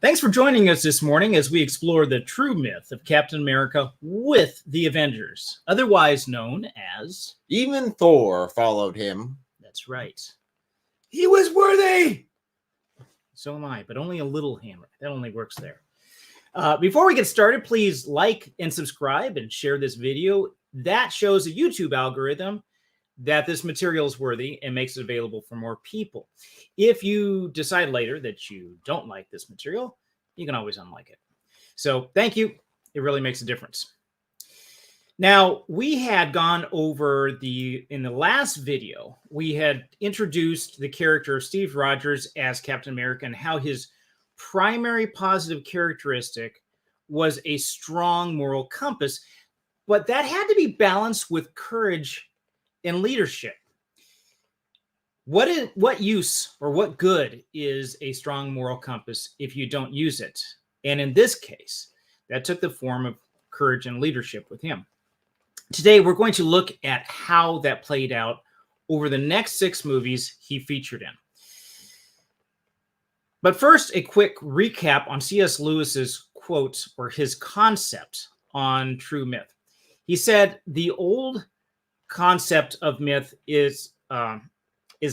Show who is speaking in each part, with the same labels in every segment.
Speaker 1: Thanks for joining us this morning as we explore the true myth of Captain America with the Avengers, otherwise known as...
Speaker 2: Even Thor followed him.
Speaker 1: That's right.
Speaker 2: He was worthy!
Speaker 1: So am I, but only a little hammer. That only works there. Before we get started, please like and subscribe and share this video. That shows the YouTube algorithm that this material is worthy and makes it available for more people. If you decide later that you don't like this material, you can always unlike it. So thank you. It really makes a difference. Now, we had gone over in the last video, we had introduced the character of Steve Rogers as Captain America and how his primary positive characteristic was a strong moral compass, but that had to be balanced with courage and leadership. What use or what good is a strong moral compass if you don't use it? And in this case, that took the form of courage and leadership with him. Today, we're going to look at how that played out over the next 6 movies he featured in. But first, a quick recap on C.S. Lewis's quote or his concept on true myth. He said, the old concept of myth is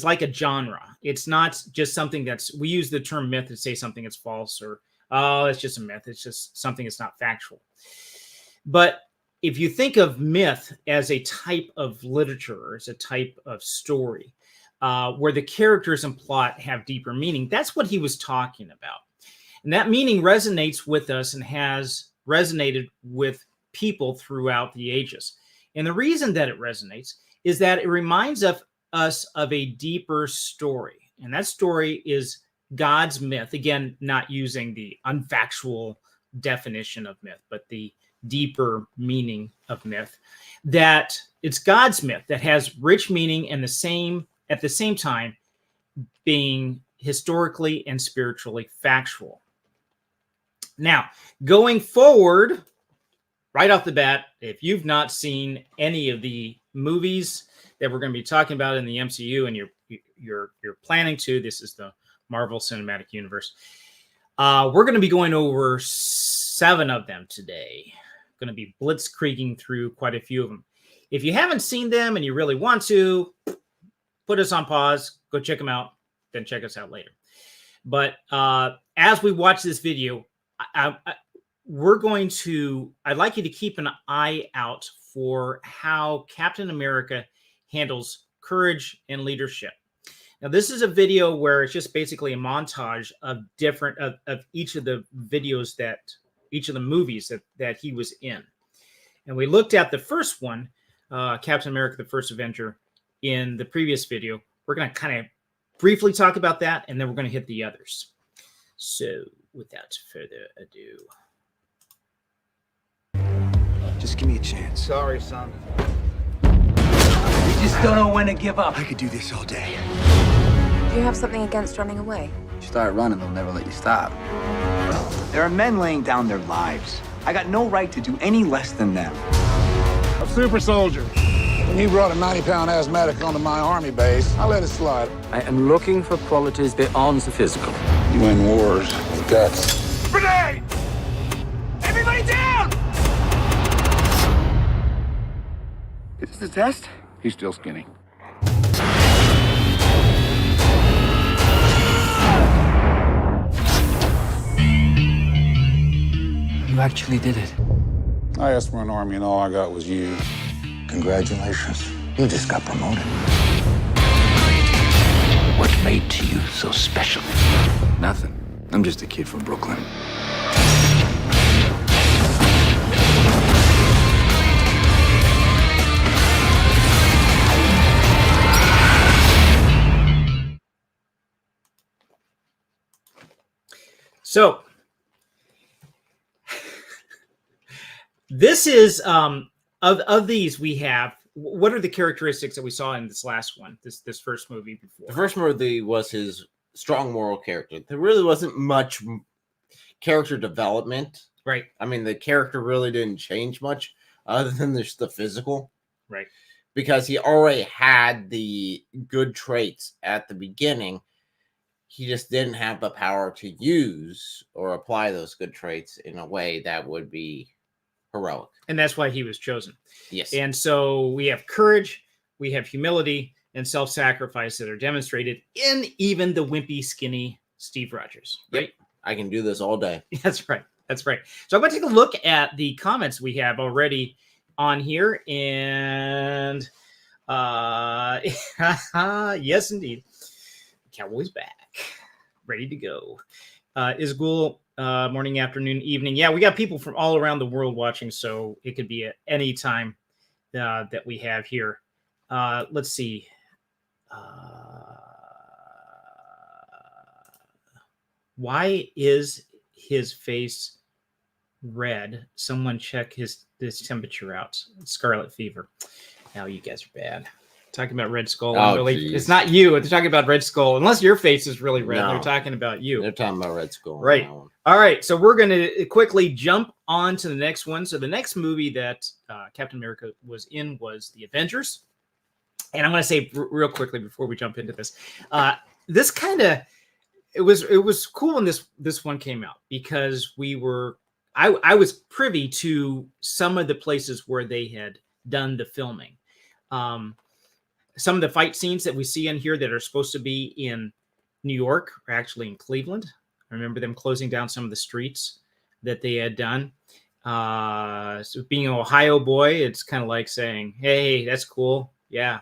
Speaker 1: like a genre. It's not just something we use the term myth to say something that's false or, oh, it's just a myth. It's just something that's not factual. But if you think of myth as a type of literature or as a type of story, where the characters and plot have deeper meaning, that's what he was talking about. And that meaning resonates with us and has resonated with people throughout the ages. And the reason that it resonates is that it reminds us of a deeper story. And that story is God's myth. Again, not using the unfactual definition of myth, but the deeper meaning of myth. That it's God's myth that has rich meaning and at the same time being historically and spiritually factual. Now, going forward, right off the bat, if you've not seen any of the movies that we're going to be talking about in the MCU and you're planning to, this is the Marvel Cinematic Universe. We're going to be going over 7 of them today. Going to be blitzkrieging through quite a few of them. If you haven't seen them and you really want to, put us on pause, go check them out, then check us out later. But as we watch this video, I'd like you to keep an eye out for how Captain America handles courage and leadership. Now, this is a video where it's just basically a montage of each of the videos each of the movies that he was in. And we looked at the first one, Captain America, the First Avenger, in the previous video. We're going to kind of briefly talk about that, and then we're going to hit the others. So without further ado.
Speaker 3: Just give me a chance.
Speaker 4: Sorry, son.
Speaker 3: You just don't know when to give up. I could do this all day.
Speaker 5: Do you have something against running away?
Speaker 4: You start running, they'll never let you stop.
Speaker 3: There are men laying down their lives. I got no right to do any less than them.
Speaker 6: A super soldier. When you brought a 90-pound asthmatic onto my army base, I let it slide.
Speaker 7: I am looking for qualities beyond the physical.
Speaker 6: You win wars with guts.
Speaker 3: Grenade! Everybody down!
Speaker 6: Is this a test? He's still skinny.
Speaker 7: You actually did it.
Speaker 6: I asked for an army and all I got was you.
Speaker 4: Congratulations. You just got promoted.
Speaker 7: What made you so special?
Speaker 3: Nothing. I'm just a kid from Brooklyn.
Speaker 1: So this is of these we have. What are the characteristics that we saw in this last one? This first movie before.
Speaker 2: The first movie was his strong moral character. There really wasn't much character development.
Speaker 1: Right.
Speaker 2: I mean, the character really didn't change much other than just the physical.
Speaker 1: Right.
Speaker 2: Because he already had the good traits at the beginning. He just didn't have the power to use or apply those good traits in a way that would be heroic.
Speaker 1: And that's why he was chosen.
Speaker 2: Yes.
Speaker 1: And so we have courage, we have humility, and self-sacrifice that are demonstrated in even the wimpy, skinny Steve Rogers. Right?
Speaker 2: Yep. I can do this all day.
Speaker 1: That's right. That's right. So I'm going to take a look at the comments we have already on here. And yes, indeed. Cowboy's back. Ready to go. Isgul, morning, afternoon, evening. Yeah, we got people from all around the world watching, so it could be at any time that we have here. Let's see. Why is his face red? Someone check his temperature out. Scarlet fever. Now you guys are bad. Talking about Red Skull.
Speaker 2: Oh,
Speaker 1: really,
Speaker 2: geez.
Speaker 1: it's not you. They're talking about Red Skull. Unless your face is really red,
Speaker 2: No.
Speaker 1: they're talking about you.
Speaker 2: They're talking about Red Skull.
Speaker 1: Right. All right. So we're going to quickly jump on to the next one. So the next movie that Captain America was in was The Avengers. And I'm going to say real quickly before we jump into this, this kind of it was cool when this one came out because I was privy to some of the places where they had done the filming. Some of the fight scenes that we see in here that are supposed to be in New York are actually in Cleveland. I remember them closing down some of the streets that they had done. So being an Ohio boy, it's kind of like saying, "Hey, that's cool. Yeah,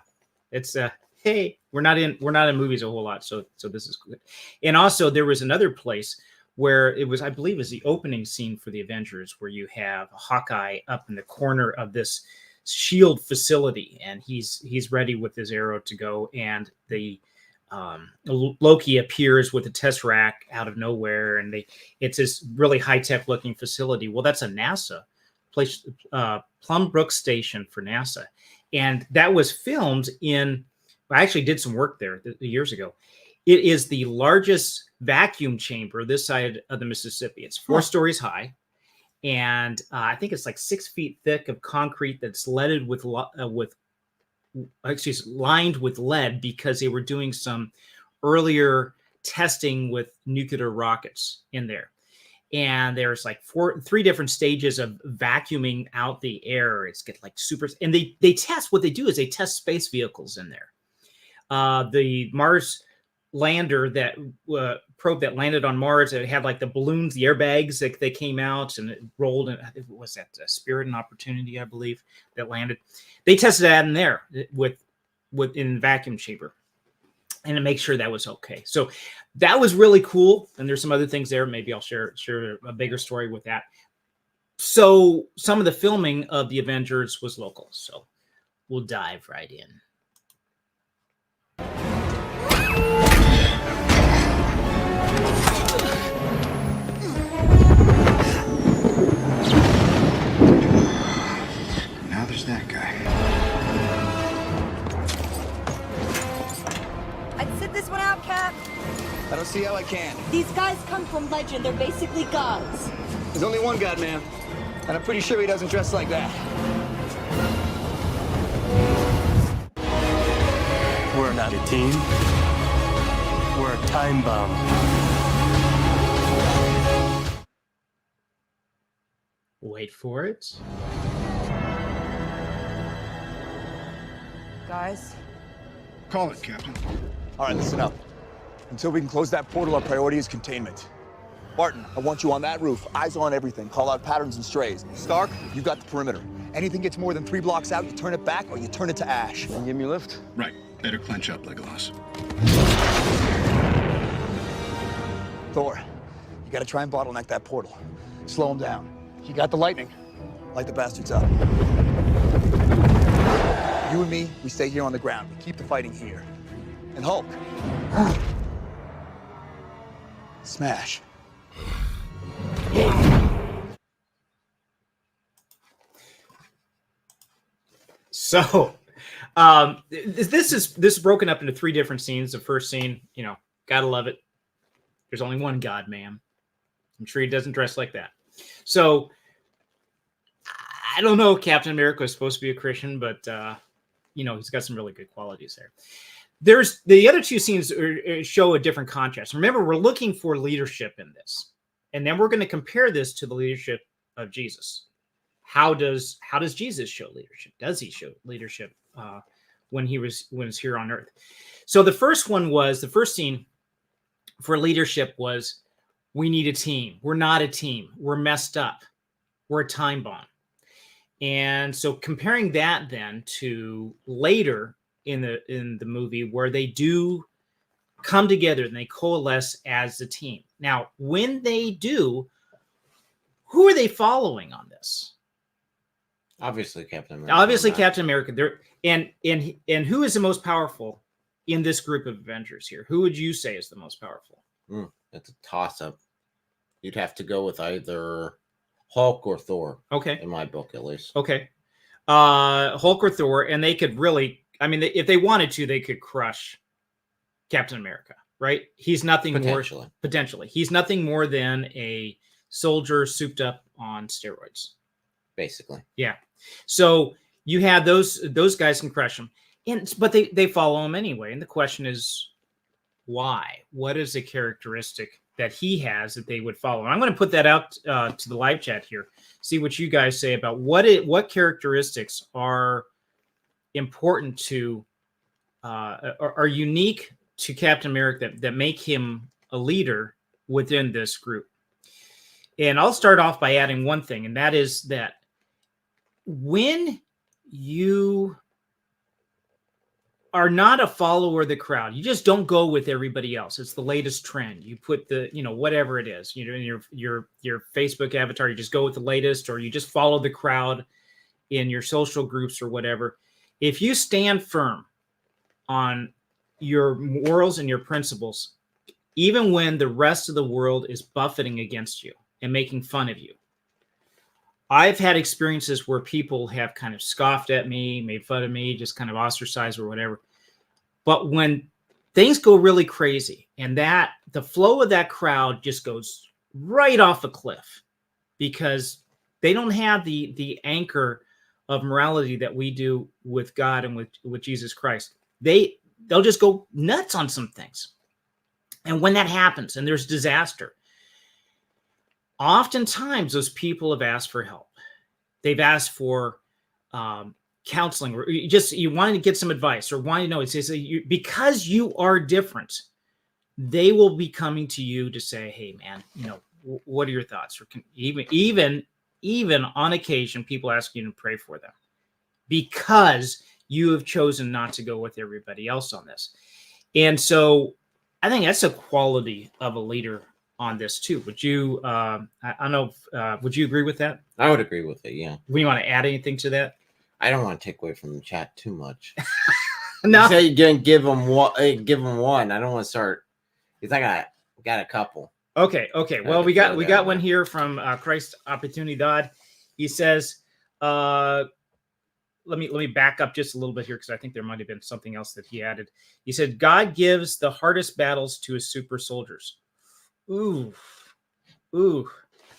Speaker 1: it's hey, we're not in movies a whole lot, so this is good." And also, there was another place where it was, I believe, is the opening scene for the Avengers, where you have Hawkeye up in the corner of this shield facility, and he's ready with his arrow to go, and the Loki appears with a Tesseract out of nowhere, and it's this really high-tech looking facility. Well, that's a NASA place, Plum Brook Station for NASA, and that was filmed in. I actually did some work there years ago. It is the largest vacuum chamber this side of the Mississippi. It's 4 stories high. And I think it's like 6 feet thick of concrete that's lined with lead because they were doing some earlier testing with nuclear rockets in there. And there's like 3 different stages of vacuuming out the air. It's get like super, and they test. What they do is they test space vehicles in there. The Mars lander that probe that landed on Mars, it had like the balloons, the airbags that they came out and it rolled. And was that Spirit and Opportunity, I believe, that landed. They tested that in there in vacuum chamber, and to make sure that was okay. So that was really cool. And there's some other things there. Maybe I'll share a bigger story with that. So some of the filming of the Avengers was local. So we'll dive right in.
Speaker 4: Now there's that guy.
Speaker 8: I'd sit this one out, Cap.
Speaker 3: I don't see how I can.
Speaker 8: These guys come from legend. They're basically gods.
Speaker 3: There's only one God, man. And I'm pretty sure he doesn't dress like that.
Speaker 9: We're not a team. We're a time bomb.
Speaker 1: Wait for it.
Speaker 8: Guys.
Speaker 6: Call it, Captain.
Speaker 3: All right, listen up. Until we can close that portal, our priority is containment. Barton, I want you on that roof. Eyes on everything. Call out patterns and strays. Stark, you got the perimeter. Anything gets more than 3 blocks out, you turn it back or you turn it to ash.
Speaker 9: Can you give me a lift?
Speaker 6: Right. Better clench up, Legolas.
Speaker 3: Thor, you gotta try and bottleneck that portal. Slow him down. You got the lightning. Light the bastards up. You and me, we stay here on the ground. We keep the fighting here. And Hulk. Smash.
Speaker 1: So this is broken up into 3 different scenes. The first scene, gotta love it. There's only one God, ma'am. I'm sure he doesn't dress like that. So I don't know. Captain America is supposed to be a Christian, but he's got some really good qualities there. there's the other two scenes show a different contrast. Remember, we're looking for leadership in this, and then we're going to compare this to the leadership of Jesus. How does Jesus show leadership? Does he show leadership when he was here on earth? So the first scene for leadership was, we need a team. We're not a team. We're messed up. We're a time bomb. And so comparing that then to later in the movie, where they do come together and they coalesce as a team. Now, when they do, who are they following on this?
Speaker 2: Obviously, Captain America.
Speaker 1: Obviously, Captain America. There and who is the most powerful in this group of Avengers here? Who would you say is the most powerful?
Speaker 2: That's a toss-up. You'd have to go with either Hulk or Thor.
Speaker 1: Okay.
Speaker 2: In my book, at least.
Speaker 1: Okay. Hulk or Thor, and they could really, I mean, if they wanted to, they could crush Captain America, right? He's nothing potentially. He's nothing more than a soldier souped up on steroids.
Speaker 2: Basically.
Speaker 1: Yeah. So you have those guys can crush him. But they follow him anyway. And the question is, why? What is a characteristic that he has that they would follow? And I'm going to put that out to the live chat here. See what you guys say about what characteristics are important to are unique to Captain America that make him a leader within this group. And I'll start off by adding one thing, and that is that when you are not a follower of the crowd, you just don't go with everybody else. It's the latest trend. You put the, whatever it is, in your Facebook avatar, you just go with the latest, or you just follow the crowd in your social groups or whatever. If you stand firm on your morals and your principles, even when the rest of the world is buffeting against you and making fun of you. I've had experiences where people have kind of scoffed at me, made fun of me, just kind of ostracized or whatever. But when things go really crazy and that the flow of that crowd just goes right off a cliff because they don't have the anchor of morality that we do with God and with Jesus Christ, they'll just go nuts on some things. And when that happens and there's disaster, oftentimes those people have asked for help. They've asked for counseling, or you wanted to get some advice or wanted to know. It's because you are different, they will be coming to you to say, hey man, what are your thoughts? Or even on occasion, people ask you to pray for them because you have chosen not to go with everybody else on this. And so I think that's a quality of a leader on this too. Would you, I don't know, would you agree with that?
Speaker 2: I would agree with it, yeah.
Speaker 1: Would you want to add anything to that?
Speaker 2: I don't want to take away from the chat too much.
Speaker 1: No.
Speaker 2: You say you're going to give them one. I don't want to start, because I got a couple.
Speaker 1: Okay. Well, we got one here from Christ Opportunity God. He says, let me back up just a little bit here because I think there might have been something else that he added. He said, God gives the hardest battles to his super soldiers. Ooh.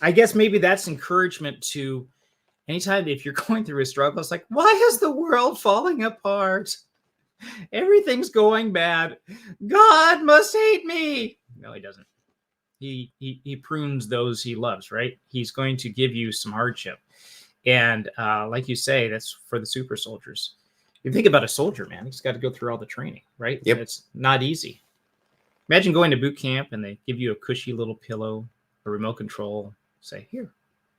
Speaker 1: I guess maybe that's encouragement to anytime if you're going through a struggle, it's like, why is the world falling apart? Everything's going bad. God must hate me. No, he doesn't. He prunes those he loves, right? He's going to give you some hardship. And like you say, that's for the super soldiers. You think about a soldier, man, he's got to go through all the training, right?
Speaker 2: Yep.
Speaker 1: It's not easy. Imagine going to boot camp and they give you a cushy little pillow, a remote control, say, here,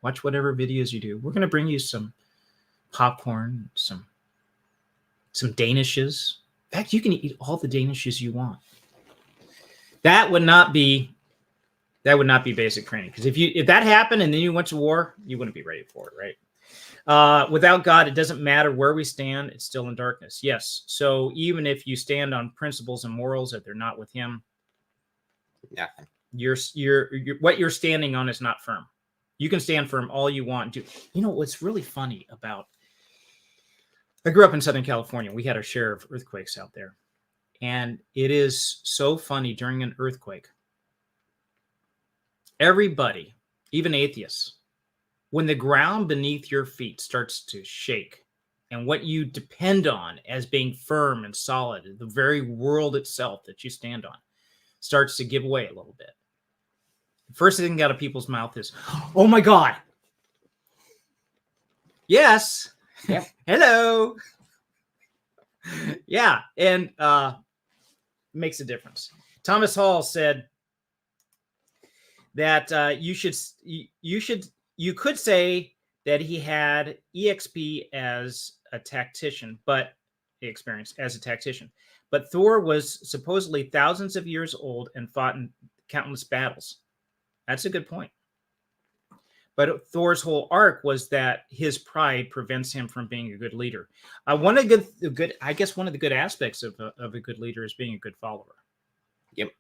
Speaker 1: watch whatever videos you do. We're going to bring you some popcorn, some Danishes. In fact, you can eat all the Danishes you want. That would not be basic training. Because if that happened and then you went to war, you wouldn't be ready for it, right? Without God, it doesn't matter where we stand. It's still in darkness. Yes. So even if you stand on principles and morals that they're not with him,
Speaker 2: nothing.
Speaker 1: You're what you're standing on is not firm. You can stand firm all you want to. What's really funny about, I grew up in Southern California. We had our share of earthquakes out there. And it is so funny during an earthquake. Everybody, even atheists, when the ground beneath your feet starts to shake and what you depend on as being firm and solid, the very world itself that you stand on, starts to give way a little bit. The first thing out of people's mouth is, "Oh my God." Yes.
Speaker 2: Yep.
Speaker 1: Hello. Yeah, and makes a difference. Thomas Hall said that you could say that he had EXP as a tactician, but experience as a tactician. But Thor was supposedly thousands of years old and fought in countless battles. That's a good point. But Thor's whole arc was that his pride prevents him from being a good leader. One of the good aspects of a good leader is being a good follower.
Speaker 2: Yep.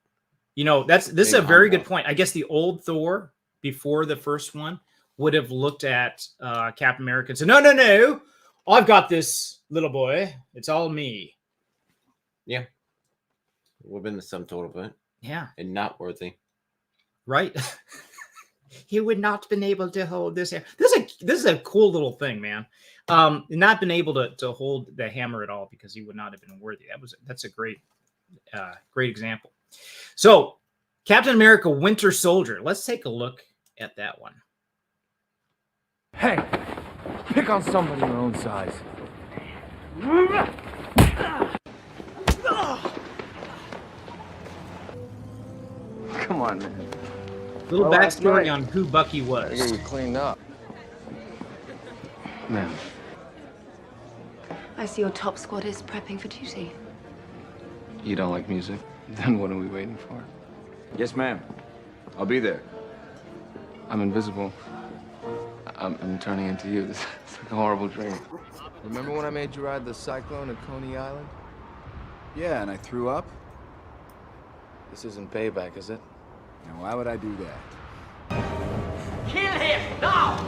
Speaker 1: You know, this is a very good point. I guess the old Thor before the first one would have looked at Captain America and said, no, I've got this little boy. It's all me.
Speaker 2: Yeah. It would have been the sum total of it.
Speaker 1: Yeah.
Speaker 2: And not worthy.
Speaker 1: Right. He would not have been able to hold this hammer. This is a cool little thing, man. Not been able to hold the hammer at all because he would not have been worthy. That's a great example. So, Captain America: Winter Soldier. Let's take a look at that one.
Speaker 10: Hey, pick on somebody your own size. Come on, man.
Speaker 1: Little backstory on who Bucky was.
Speaker 10: I get you cleaned up. Man.
Speaker 5: I see your top squad is prepping for duty.
Speaker 10: You don't like music? Then what are we waiting for?
Speaker 3: Yes, ma'am. I'll be there.
Speaker 10: I'm invisible. I'm turning into you. It's like a horrible dream.
Speaker 11: Remember when I made you ride the cyclone at Coney Island?
Speaker 3: Yeah, and I threw up.
Speaker 11: This isn't payback, is it?
Speaker 3: Now, why would I do that?
Speaker 12: Kill him now!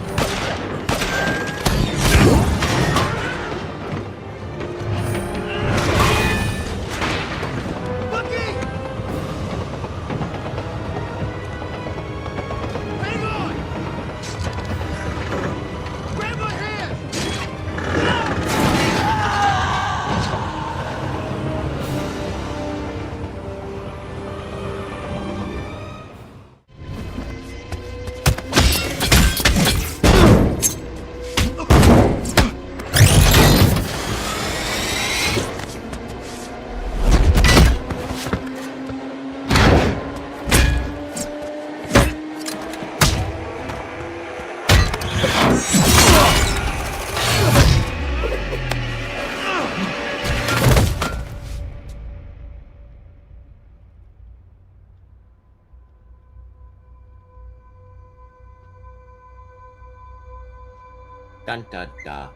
Speaker 2: Dun, dun, dun.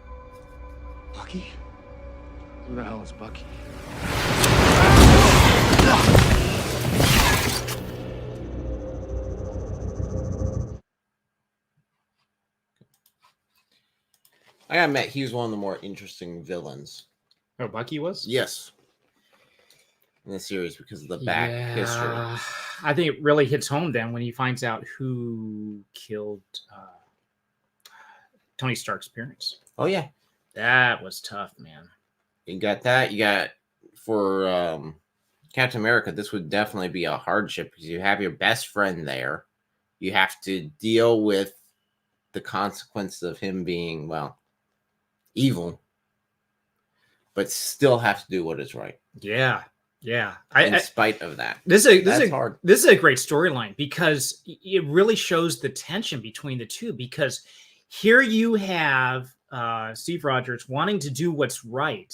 Speaker 10: Bucky? Who the hell is Bucky?
Speaker 2: I gotta admit, he's one of the more interesting villains.
Speaker 1: Oh, Bucky was?
Speaker 2: Yes. In the series because of the back history.
Speaker 1: I think it really hits home then when he finds out who killed Tony Stark's parents.
Speaker 2: Oh, yeah.
Speaker 1: That was tough, man.
Speaker 2: You got that. You got, for Captain America, this would definitely be a hardship because you have your best friend there. You have to deal with the consequences of him being, well, evil, but still have to do what is right.
Speaker 1: Yeah. Yeah.
Speaker 2: In spite of that.
Speaker 1: This is
Speaker 2: hard.
Speaker 1: This is a great storyline because it really shows the tension between the two, because here you have Steve Rogers wanting to do what's right,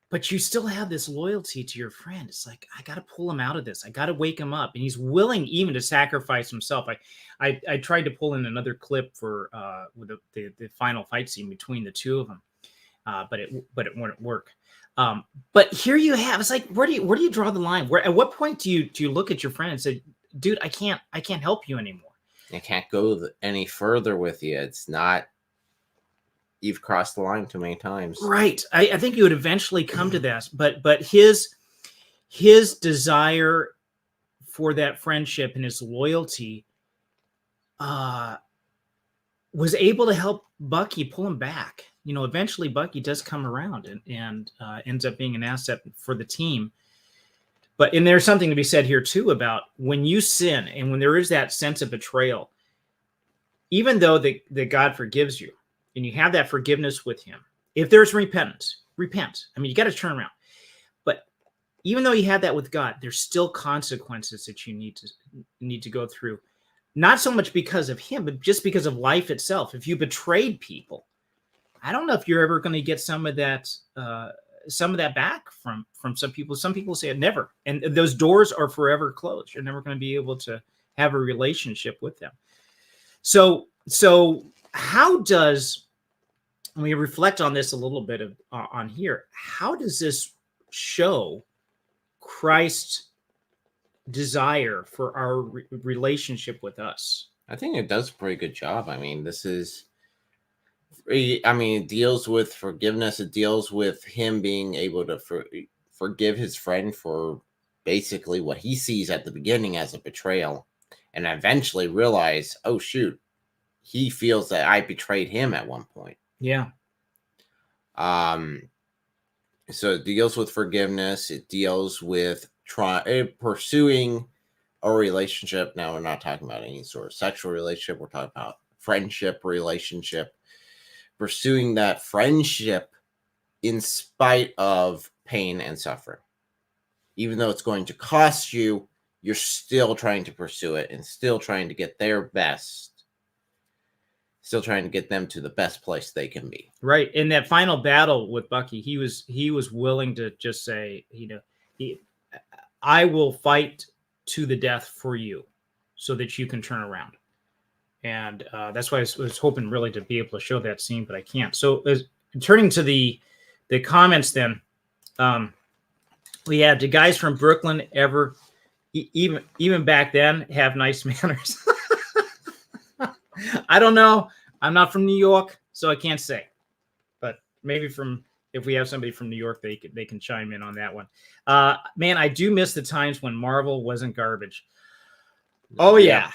Speaker 1: but you still have this loyalty to your friend. It's like, I got to pull him out of this. I got to wake him up. And he's willing even to sacrifice himself. I tried to pull in another clip for with the final fight scene between the two of them, but it wouldn't work. But here you have, it's like, where do you draw the line? At what point do you look at your friend and say, dude, I can't help you anymore.
Speaker 2: I can't go any further with you. It's not, you've crossed the line too many times.
Speaker 1: Right. I think you would eventually come to this, but his desire for that friendship and his loyalty was able to help Bucky pull him back. eventually Bucky does come around and ends up being an asset for the team. And there's something to be said here too about when you sin and when there is that sense of betrayal, even though that God forgives you and you have that forgiveness with him, if there's repentance, repent. I mean, you got to turn around. But even though you have that with God, there's still consequences that you need to go through. Not so much because of him, but just because of life itself. If you betrayed people, I don't know if you're ever going to get some of that back from some people. Some people say it never, and those doors are forever closed. You're never going to be able to have a relationship with them. So how does, when we reflect on this a little bit on here, how does this show Christ's desire for our relationship with us?
Speaker 2: I think it does a pretty good job. I mean, it deals with forgiveness. It deals with him being able to forgive his friend for basically what he sees at the beginning as a betrayal, and eventually realize, oh shoot, he feels that I betrayed him at one point.
Speaker 1: Yeah.
Speaker 2: So it deals with forgiveness. It deals with pursuing a relationship. Now, we're not talking about any sort of sexual relationship. We're talking about friendship relationship. Pursuing that friendship in spite of pain and suffering. Even though it's going to cost you, you're still trying to pursue it and still trying to get their best. Still trying to get them to the best place they can be.
Speaker 1: Right. In that final battle with Bucky, he was willing to just say, I will fight to the death for you so that you can turn around. And that's why I was hoping really to be able to show that scene, but I can't. So turning to the comments then, we had the guys from Brooklyn even back then have nice manners. I don't know. I'm not from New York, so I can't say. But maybe if we have somebody from New York, they can chime in on that one. Man, I do miss the times when Marvel wasn't garbage. Oh yeah.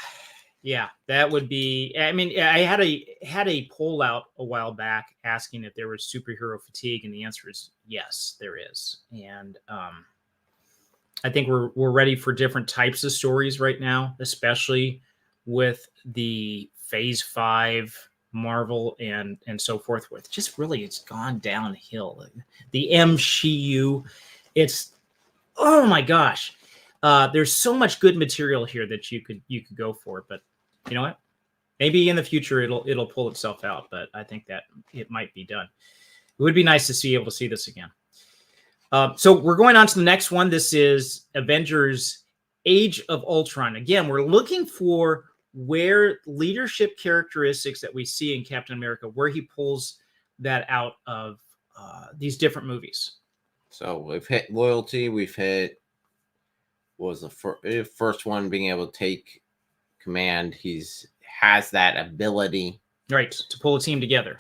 Speaker 1: Yeah, that would be. I mean, I had a poll out a while back asking if there was superhero fatigue, and the answer is yes, there is. And I think we're ready for different types of stories right now, especially with the Phase 5 Marvel and so forth. With just really, it's gone downhill. The MCU, oh my gosh, there's so much good material here that you could go for, but. You know what? Maybe in the future it'll pull itself out, but I think that it might be done. It would be nice to be able to see this again. So we're going on to the next one. This is Avengers: Age of Ultron. Again, we're looking for where leadership characteristics that we see in Captain America, where he pulls that out of these different movies.
Speaker 2: So we've hit loyalty. We've hit the first one, being able to take command. Has that ability,
Speaker 1: right, to pull a team together.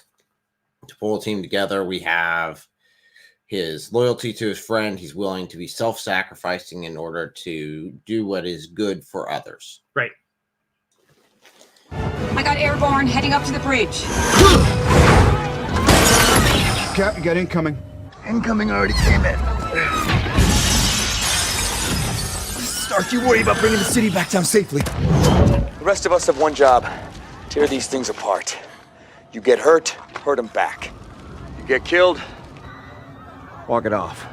Speaker 2: We have his loyalty to his friend. He's willing to be self-sacrificing in order to do what is good for others.
Speaker 1: Right.
Speaker 8: I got airborne heading up to the bridge.
Speaker 3: Cap, you got incoming. Incoming already came in. Stark, you worry about bringing the city back down safely. The rest of us have one job. Tear these things apart. You get hurt, hurt them back. You get killed, walk it off.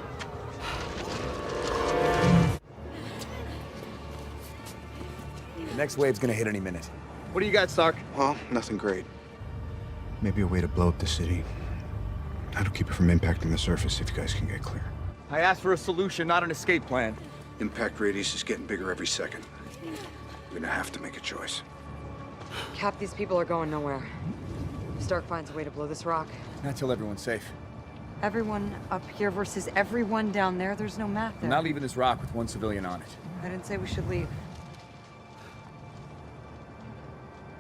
Speaker 3: The next wave's gonna hit any minute. What do you got, Stark?
Speaker 6: Well, nothing great. Maybe a way to blow up the city. That'll keep it from impacting the surface if you guys can get clear.
Speaker 3: I asked for a solution, not an escape plan.
Speaker 6: Impact radius is getting bigger every second. We're gonna have to make a choice.
Speaker 8: Cap, these people are going nowhere. Stark finds a way to blow this rock.
Speaker 3: Not till everyone's safe.
Speaker 8: Everyone up here versus everyone down there. There's no map there.
Speaker 3: I'm not leaving this rock with one civilian on it.
Speaker 8: I didn't say we should leave.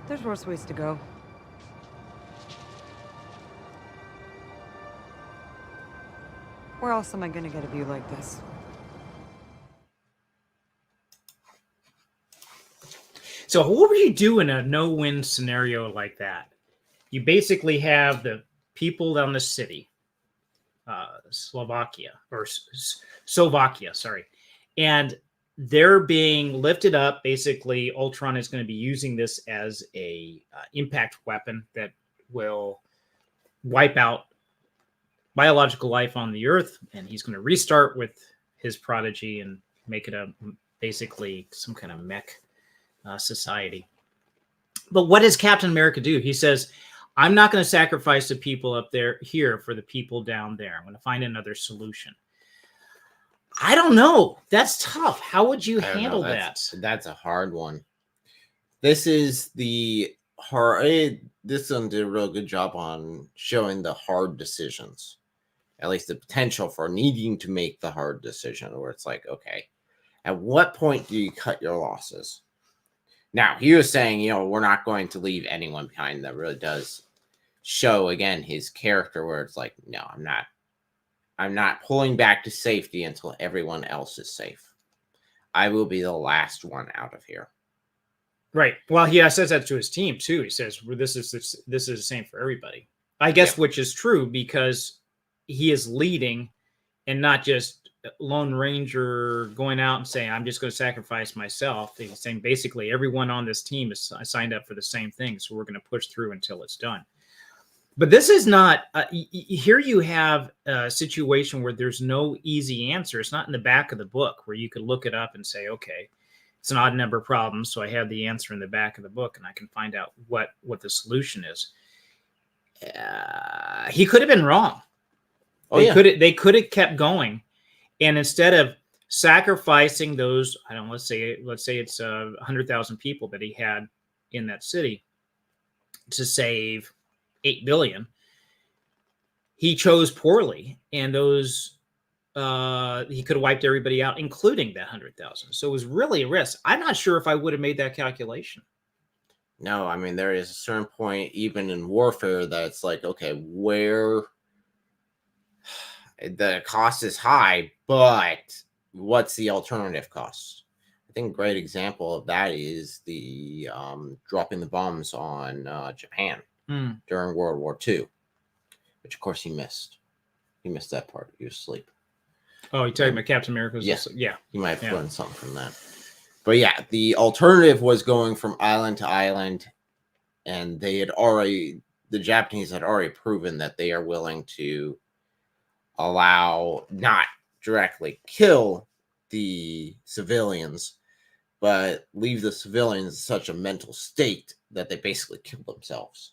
Speaker 8: There's worse ways to go. Where else am I gonna get a view like this?
Speaker 1: So what would you do in a no-win scenario like that? You basically have the people down the city, Slovakia, sorry. And they're being lifted up. Basically, Ultron is going to be using this as a impact weapon that will wipe out biological life on the Earth, and he's going to restart with his prodigy and make it basically some kind of mech society. But what does Captain America do? He says, I'm not going to sacrifice the people up here for the people down there. I'm going to find another solution. I don't know. That's tough. How would you handle that?
Speaker 2: That's a hard one. This is the hard. This one did a real good job on showing the hard decisions, at least the potential for needing to make the hard decision, where it's like, okay, at what point do you cut your losses? Now, he was saying, we're not going to leave anyone behind. That really does show, again, his character, where it's like, no, I'm not pulling back to safety until everyone else is safe. I will be the last one out of here.
Speaker 1: Right. Well, he says that to his team too. He says, this is the same for everybody. I guess, which is true, because he is leading and not just Lone Ranger going out and saying, I'm just going to sacrifice myself. He's saying basically everyone on this team is signed up for the same thing. So we're going to push through until it's done. But this is not, here you have a situation where there's no easy answer. It's not in the back of the book where you could look it up and say, okay, it's an odd number problem. So I have the answer in the back of the book and I can find out what the solution is. He could have been wrong. They could have kept going. And instead of sacrificing those, let's say it's 100,000 people that he had in that city to save 8 billion, he chose poorly, and those he could have wiped everybody out, including that 100,000. So it was really a risk. I'm not sure if I would have made that calculation.
Speaker 2: No, I mean, there is a certain point, even in warfare, that it's like, okay, where the cost is high, but what's the alternative cost? I think a great example of that is the dropping the bombs on Japan during World War II, which of course he missed. He missed that part. He was asleep.
Speaker 1: Oh, you're talking about Captain America?
Speaker 2: Yeah. You might have learned something from that. But yeah, the alternative was going from island to island, and the Japanese had already proven that they are willing to allow, not directly kill the civilians, but leave the civilians in such a mental state that they basically kill themselves,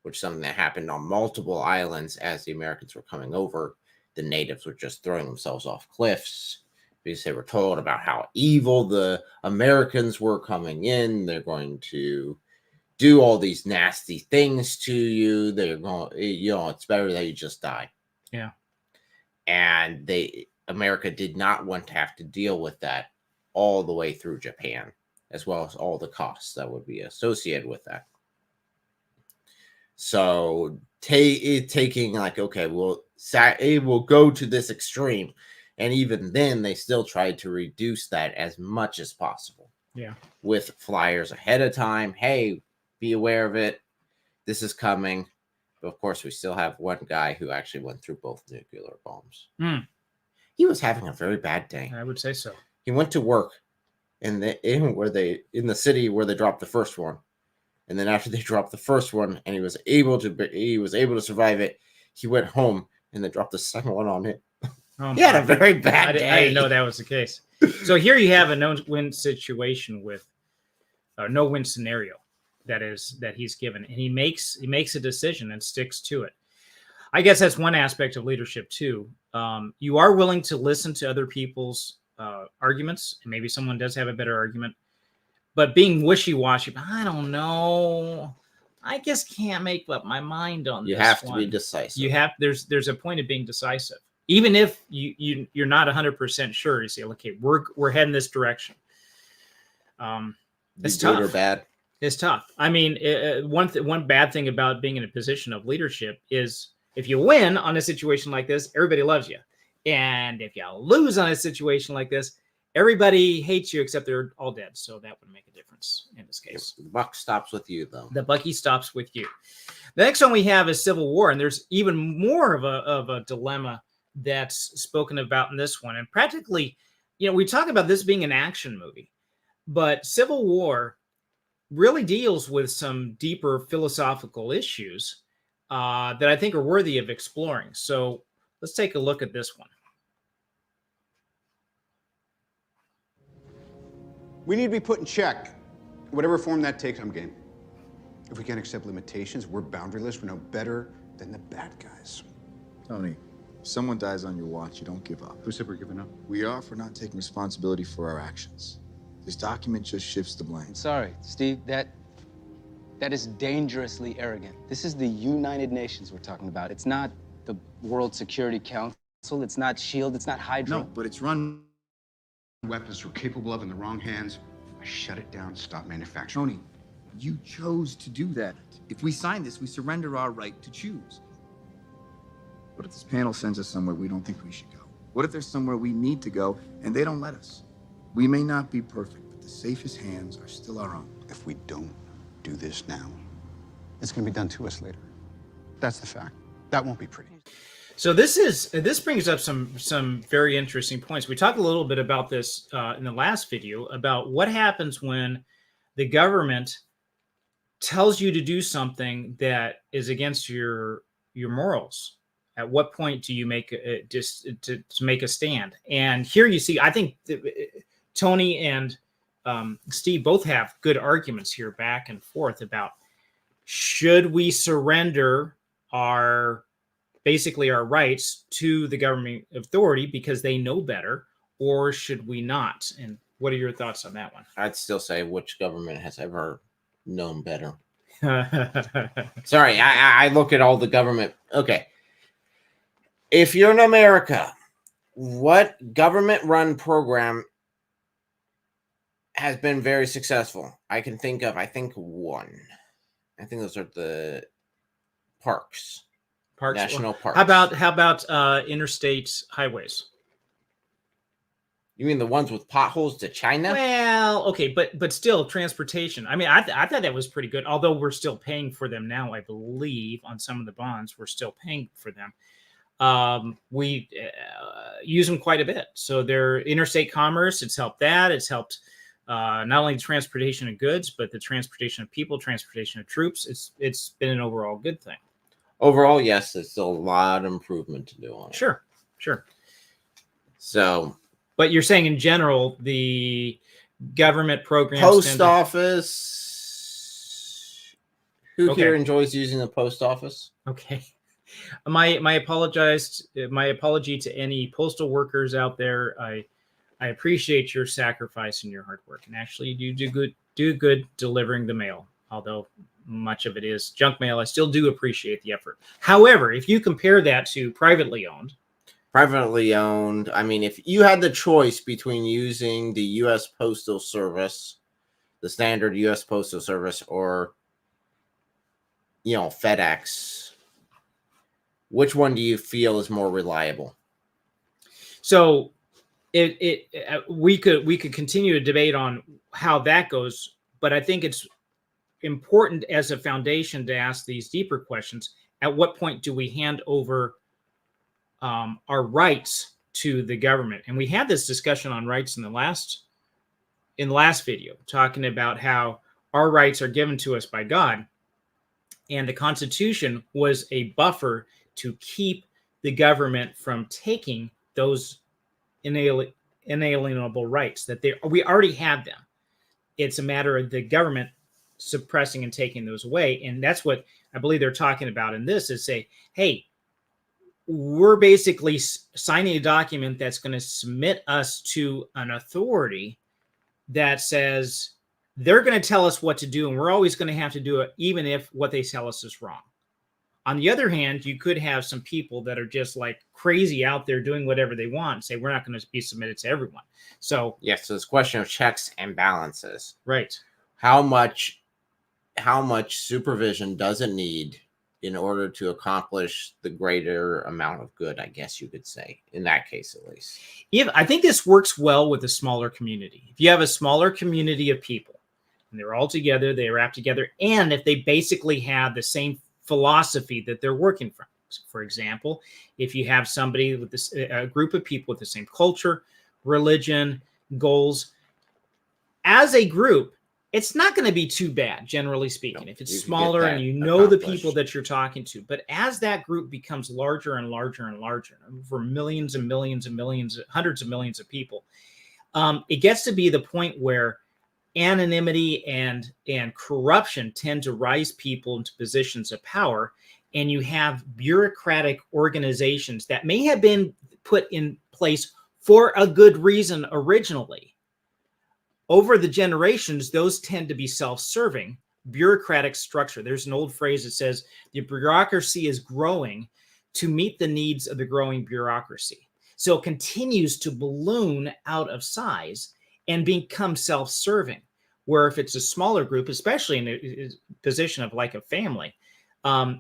Speaker 2: which is something that happened on multiple islands as the Americans were coming over. The natives were just throwing themselves off cliffs because they were told about how evil the Americans were coming in. They're going to do all these nasty things to you. They're going, it's better that you just die.
Speaker 1: Yeah.
Speaker 2: And America did not want to have to deal with that all the way through Japan, as well as all the costs that would be associated with that. So taking like, okay, we'll go to this extreme. And even then, they still tried to reduce that as much as possible.
Speaker 1: Yeah.
Speaker 2: With flyers ahead of time. Hey, be aware of it. This is coming. But of course, we still have one guy who actually went through both nuclear bombs. He was having a very bad day.
Speaker 1: I would say so.
Speaker 2: He went to work in the city where they dropped the first one. And then after they dropped the first one and he was able to survive it, he went home and they dropped the second one on him. He had a very bad day.
Speaker 1: I didn't know that was the case. So here you have a no-win situation with a no-win scenario that he's given, and he makes a decision and sticks to it. I guess that's one aspect of leadership too. You are willing to listen to other people's arguments, and maybe someone does have a better argument, but being wishy-washy, I don't know, I just can't make up my mind on this.
Speaker 2: You have to be decisive.
Speaker 1: There's a point of being decisive. Even if you're not 100% sure, you say, okay, we're heading this direction. It's tough.
Speaker 2: Good or bad?
Speaker 1: It's tough. I mean, one bad thing about being in a position of leadership is if you win on a situation like this, everybody loves you. And if you lose on a situation like this, everybody hates you except they're all dead. So that would make a difference in this case.
Speaker 2: The buck stops with you, though.
Speaker 1: The bucky stops with you. The next one we have is Civil War, and there's even more of a dilemma that's spoken about in this one. And practically, we talk about this being an action movie, but Civil War really deals with some deeper philosophical issues that I think are worthy of exploring. So let's take a look at this one.
Speaker 6: We need to be put in check. Whatever form that takes, I'm game. If we can't accept limitations, we're boundaryless. We're no better than the bad guys.
Speaker 13: Tony, if someone dies on your watch, you don't give up.
Speaker 6: Who said we're giving up?
Speaker 13: We are for not taking responsibility for our actions. This document just shifts the blame.
Speaker 14: Sorry, Steve, that is dangerously arrogant. This is the United Nations we're talking about. It's not the World Security Council. It's not SHIELD. It's not Hydra.
Speaker 6: No, but it's run weapons we're capable of in the wrong hands. I shut it down, stop manufacturing.
Speaker 13: Tony, you chose to do that. If we sign this, we surrender our right to choose. What if this panel sends us somewhere we don't think we should go? What if there's somewhere we need to go and they don't let us? We may not be perfect, but the safest hands are still our own.
Speaker 6: If we don't do this now, it's going to be done to us later. That's the fact. That won't be pretty.
Speaker 1: So this brings up some very interesting points. We talked a little bit about this in the last video about what happens when the government tells you to do something that is against your morals. At what point do you make to make a stand? And here you see, I think Tony and Steve both have good arguments here, back and forth, about should we surrender our rights to the government authority because they know better, or should we not? And what are your thoughts on that one?
Speaker 2: I'd still say, which government has ever known better? Sorry, I look at all the government. Okay. If you're in America, what government-run program has been very successful? I can think of, one. I think those are the parks. National parks.
Speaker 1: How about interstate highways?
Speaker 2: You mean the ones with potholes to China?
Speaker 1: Well, okay, but still transportation. I mean, I thought that was pretty good. Although we're still paying for them now, I believe on some of the bonds we're still paying for them. We use them quite a bit. So they're interstate commerce. It's helped that. It's helped not only the transportation of goods, but the transportation of people, transportation of troops. It's been an overall good thing.
Speaker 2: Overall, yes, there's still a lot of improvement to do on it.
Speaker 1: Sure.
Speaker 2: So,
Speaker 1: but you're saying in general, the government programs,
Speaker 2: post office. Who here enjoys using the post office?
Speaker 1: Okay. My apology to any postal workers out there. I appreciate your sacrifice and your hard work, and actually you do good delivering the mail, although much of it is junk mail. I still do appreciate the effort. However, if you compare that to privately owned,
Speaker 2: I mean, if you had the choice between using the U.S. Postal Service, the standard U.S. Postal Service, or FedEx, which one do you feel is more reliable?
Speaker 1: So we could continue to debate on how that goes, but I think it's important as a foundation to ask these deeper questions. At what point do we hand over our rights to the government? And we had this discussion on rights in the last video, talking about how our rights are given to us by God, and the Constitution was a buffer to keep the government from taking those inalienable rights that we already have them. It's a matter of the government suppressing and taking those away. And that's what I believe they're talking about in this, is say, hey, we're basically signing a document that's going to submit us to an authority that says they're going to tell us what to do, and we're always going to have to do it, even if what they tell us is wrong. On the other hand, you could have some people that are just like crazy out there doing whatever they want and say, we're not going to be submitted to everyone. So
Speaker 2: yes, so it's a question of checks and balances.
Speaker 1: Right.
Speaker 2: How much supervision does it need in order to accomplish the greater amount of good, I guess you could say, in that case at least.
Speaker 1: I think this works well with a smaller community. If you have a smaller community of people and they're all together, they rap together, and if they basically have the same philosophy that they're working from. So for example, if you have somebody with this, a group of people with the same culture, religion, goals, as a group, it's not going to be too bad, generally speaking, if it's smaller and you know the people that you're talking to. But as that group becomes larger and larger and larger, for millions and millions and millions, hundreds of millions of people, it gets to be the point where anonymity and corruption tend to rise people into positions of power, and you have bureaucratic organizations that may have been put in place for a good reason originally. Over the generations, those tend to be self-serving, bureaucratic structure. There's an old phrase that says the bureaucracy is growing to meet the needs of the growing bureaucracy. So it continues to balloon out of size and become self-serving, where if it's a smaller group, especially in a position of like a family,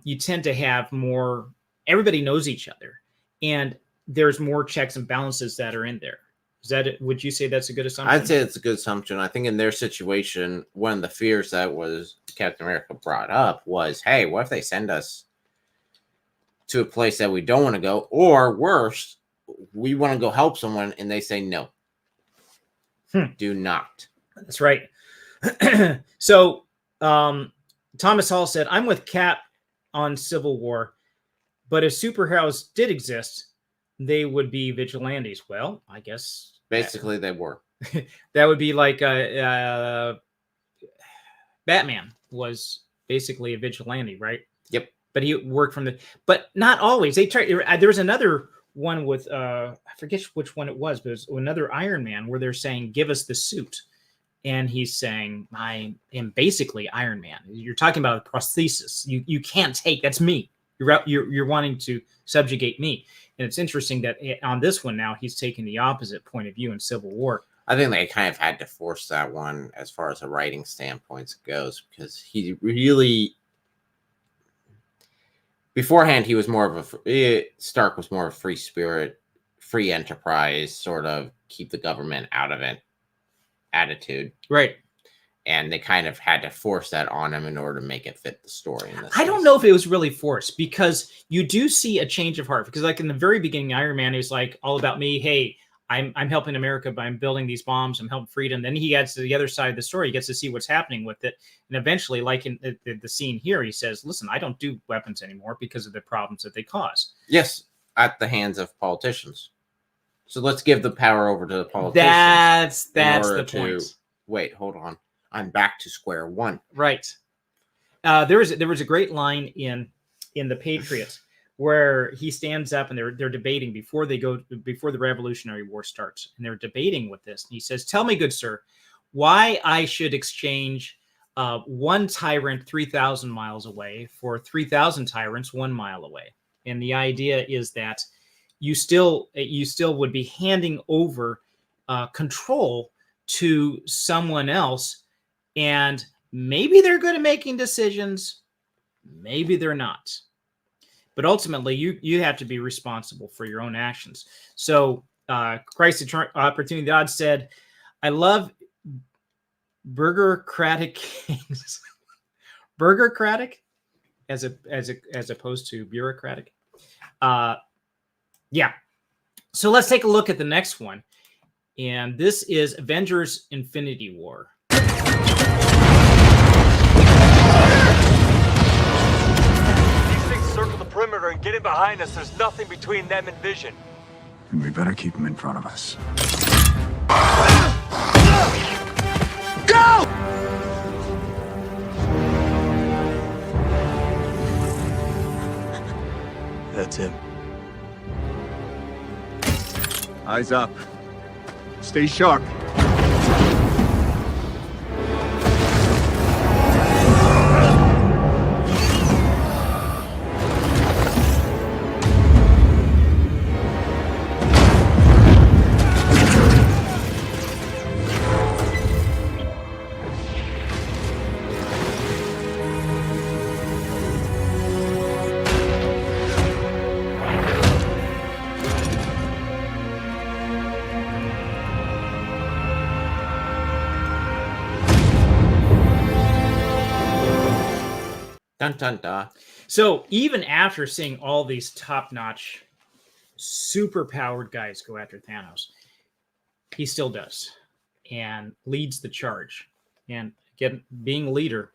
Speaker 1: you tend to have more, everybody knows each other, and there's more checks and balances that are in there. Is that it? Would you say that's a good assumption?
Speaker 2: I'd say it's a good assumption. I think in their situation, one of the fears that was Captain America brought up was, hey, what if they send us to a place that we don't want to go? Or worse, we want to go help someone and they say no. Do not.
Speaker 1: That's right. So Thomas Hall said, I'm with Cap on Civil War, but if superheroes did exist, they would be vigilantes. Well, I guess
Speaker 2: basically they were.
Speaker 1: That would be like Batman was basically a vigilante, right?
Speaker 2: Yep.
Speaker 1: But he worked from but not always. They tried. There was another one with I forget which one it was, but it was another Iron Man where they're saying, "Give us the suit," and he's saying, "I am basically Iron Man." You're talking about a prosthesis. You can't take, that's me. You're wanting to subjugate me. And it's interesting that on this one now, he's taking the opposite point of view in Civil War.
Speaker 2: I think they kind of had to force that one as far as a writing standpoint goes, because he really, beforehand, he was more of Stark was more of a free spirit, free enterprise, sort of keep the government out of it attitude.
Speaker 1: Right.
Speaker 2: And they kind of had to force that on him in order to make it fit the story.
Speaker 1: I don't know if it was really forced, because you do see a change of heart. Because like in the very beginning, Iron Man is like all about me. Hey, I'm helping America by building these bombs. I'm helping freedom. Then he gets to the other side of the story. He gets to see what's happening with it. And eventually, like in the scene here, he says, listen, I don't do weapons anymore because of the problems that they cause.
Speaker 2: Yes, at the hands of politicians. So let's give the power over to the politicians.
Speaker 1: That's the point.
Speaker 2: Wait, hold on. I'm back to square one.
Speaker 1: Right. There was a great line in The Patriots where he stands up and they're debating before the Revolutionary War starts, and they're debating with this. And he says, "Tell me, good sir, why I should exchange one tyrant 3,000 miles away for 3,000 tyrants 1 mile away." And the idea is that you still would be handing over control to someone else. And maybe they're good at making decisions, maybe they're not. But ultimately, you have to be responsible for your own actions. So Christ Opportunity God said, I love burgerocratic kings. Burgerocratic as opposed to bureaucratic. Yeah. So let's take a look at the next one. And this is Avengers Infinity War.
Speaker 15: Circle the perimeter and get in behind us. There's nothing between them and vision.
Speaker 4: And we better keep them in front of us.
Speaker 15: Go!
Speaker 11: That's him.
Speaker 3: Eyes up. Stay sharp.
Speaker 2: Dun dun dun.
Speaker 1: So even after seeing all these top-notch, super-powered guys go after Thanos, he still does and leads the charge. And again, being a leader,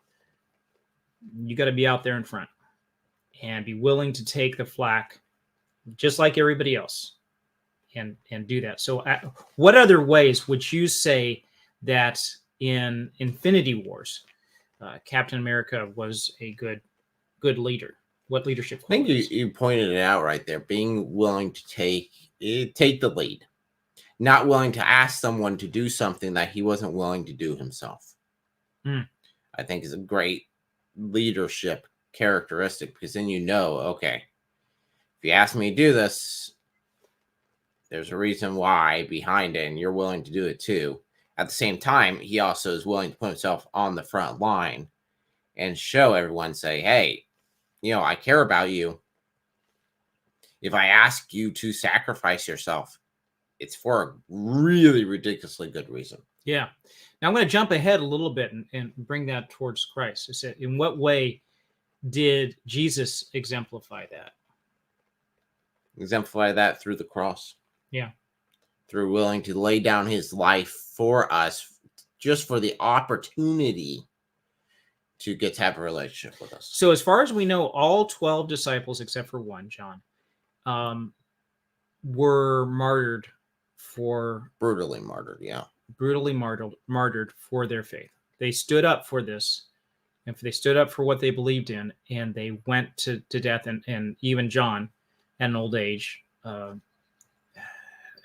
Speaker 1: you got to be out there in front and be willing to take the flak, just like everybody else, and do that. So, what other ways would you say that in Infinity Wars, Captain America was a good leader? What leadership
Speaker 2: I think
Speaker 1: qualities?
Speaker 2: you pointed it out right there. Being willing to take the lead, not willing to ask someone to do something that he wasn't willing to do himself. I think is a great leadership characteristic, because then okay, if you ask me to do this, there's a reason why behind it, and you're willing to do it too. At the same time, he also is willing to put himself on the front line and show everyone, say, hey, I care about you. If I ask you to sacrifice yourself, it's for a really ridiculously good reason.
Speaker 1: Yeah. Now I'm going to jump ahead a little bit and bring that towards Christ. Is that, in what way did Jesus exemplify that?
Speaker 2: Exemplify that through the cross.
Speaker 1: Yeah.
Speaker 2: Through willing to lay down his life for us, just for the opportunity to get to have a relationship with us.
Speaker 1: So as far as we know, all 12 disciples, except for one, John, were martyred for...
Speaker 2: Brutally martyred, yeah.
Speaker 1: Brutally martyred for their faith. They stood up for this, and they stood up for what they believed in, and they went to death, and even John, at an old age, a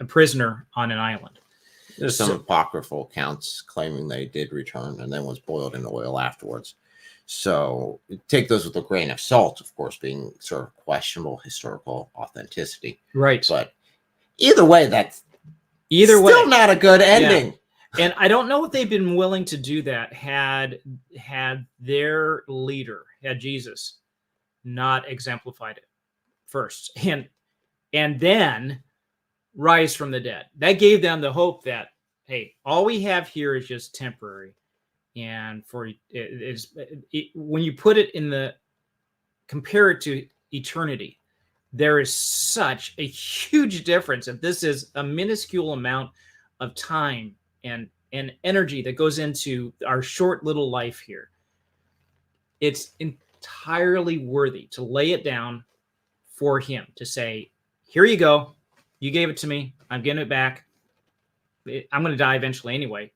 Speaker 1: prisoner on an island.
Speaker 2: There's some apocryphal accounts claiming they did return and then was boiled in oil afterwards. So take those with a grain of salt, of course, being sort of questionable historical authenticity.
Speaker 1: Right.
Speaker 2: But either way, that's still not a good ending.
Speaker 1: Yeah. And I don't know if they've been willing to do that had their leader, had Jesus, not exemplified it first and then rise from the dead. That gave them the hope that, hey, all we have here is just temporary. And when you put it compare it to eternity, there is such a huge difference. And this is a minuscule amount of time and energy that goes into our short little life here. It's entirely worthy to lay it down for him, to say, here you go. You gave it to me. I'm getting it back. I'm going to die eventually anyway.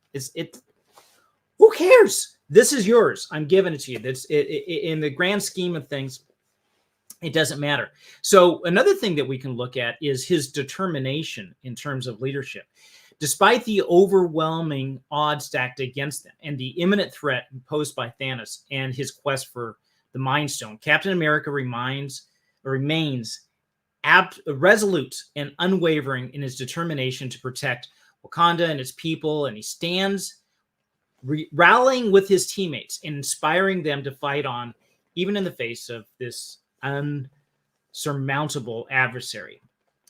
Speaker 1: Who cares? This is yours. I'm giving it to you. That's in the grand scheme of things. It doesn't matter. So another thing that we can look at is his determination in terms of leadership. Despite the overwhelming odds stacked against them and the imminent threat posed by Thanos and his quest for the Mind Stone, Captain America remains resolute and unwavering in his determination to protect Wakanda and its people, and he stands rallying with his teammates and inspiring them to fight on, even in the face of this unsurmountable adversary.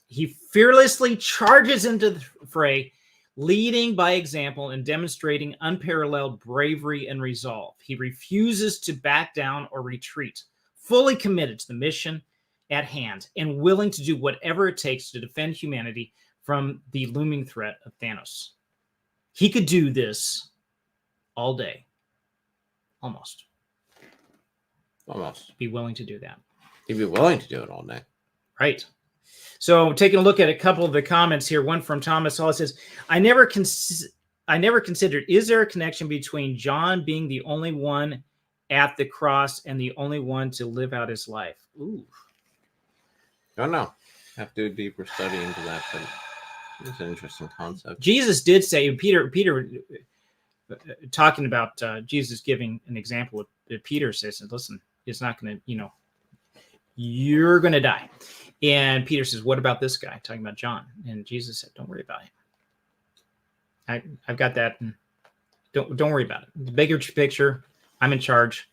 Speaker 1: He fearlessly charges into the fray, leading by example and demonstrating unparalleled bravery and resolve. He refuses to back down or retreat, fully committed to the mission at hand and willing to do whatever it takes to defend humanity from the looming threat of Thanos. He could do this all day. Almost. Be willing to do that.
Speaker 2: He'd be willing to do it all day.
Speaker 1: Right. So taking a look at a couple of the comments here, one from Thomas Hall says, I never considered, is there a connection between John being the only one at the cross and the only one to live out his life? Ooh.
Speaker 2: Don't know. Have to do a deeper study into that, but it's an interesting concept.
Speaker 1: Jesus did say, Peter talking about Jesus giving an example, Peter says, listen, it's not going to, you're going to die. And Peter says, what about this guy? Talking about John. And Jesus said, don't worry about him. I've got that. And don't worry about it. The bigger picture, I'm in charge.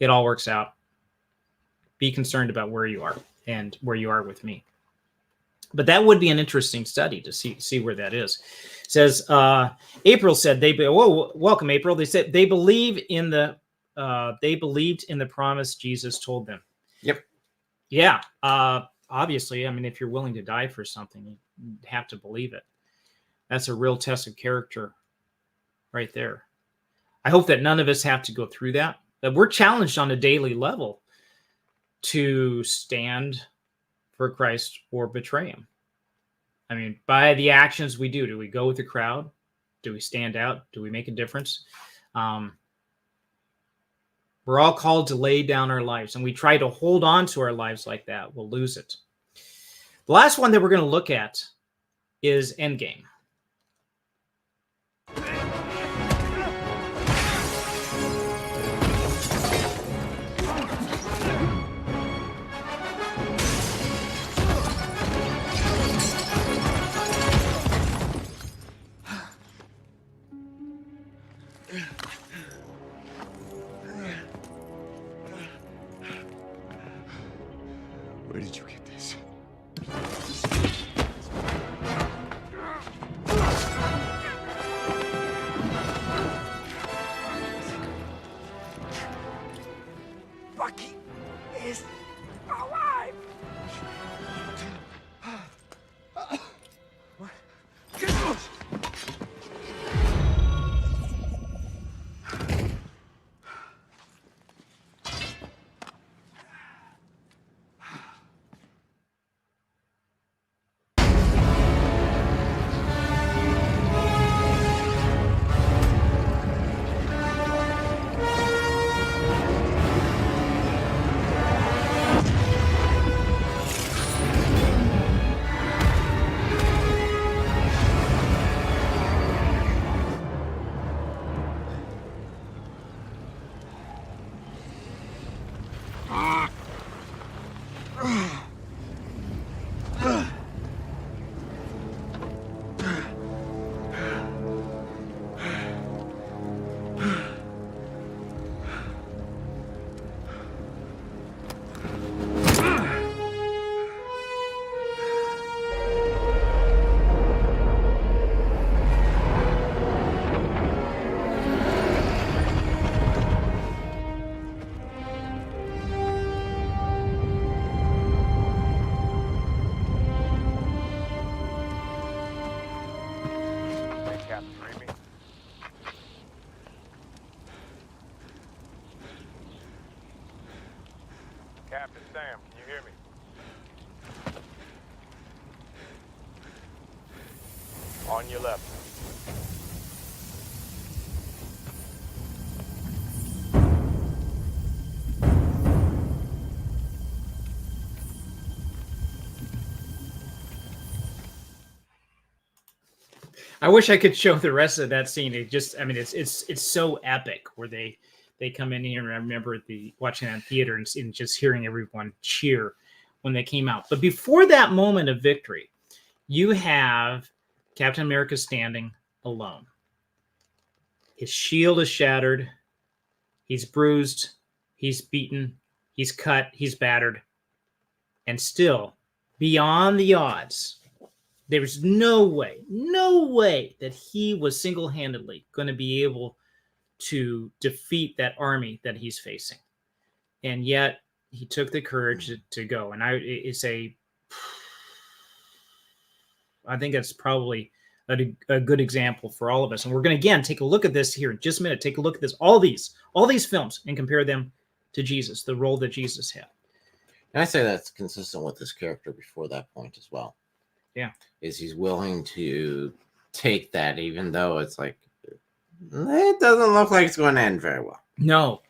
Speaker 1: It all works out. Be concerned about where you are and where you are with me. But that would be an interesting study to see where that is. It says, April said, welcome, April. They said they believe in the they believed in the promise Jesus told them.
Speaker 2: Yep.
Speaker 1: Yeah. Obviously, I mean, if you're willing to die for something, you have to believe it. That's a real test of character right there. I hope that none of us have to go through that we're challenged on a daily level to stand for Christ or betray him. I mean, by the actions we do we go with the crowd? Do we stand out? Do we make a difference? We're all called to lay down our lives, and we try to hold on to our lives like that. We'll lose it. The last one that we're going to look at is Endgame.
Speaker 3: Where did you get this?
Speaker 12: Bucky is alive!
Speaker 15: Captain Sam, can you hear me? On your left.
Speaker 1: I wish I could show the rest of that scene. It just, I mean, it's so epic where they come in here, and I remember watching that in theater and just hearing everyone cheer when they came out. But before that moment of victory, you have Captain America standing alone. His shield is shattered. He's bruised. He's beaten. He's cut. He's battered. And still, beyond the odds, there was no way that he was single-handedly going to be able to defeat that army that he's facing. And yet he took the courage to go. And I think that's probably a good example for all of us. And we're going to, again, take a look at this here in just a minute. Take a look at this, all these films, and compare them to Jesus, the role that Jesus had.
Speaker 2: And I say that's consistent with his character before that point as well.
Speaker 1: Yeah.
Speaker 2: Is he's willing to take that, even though it's like, it doesn't look like it's going to end very well.
Speaker 1: No.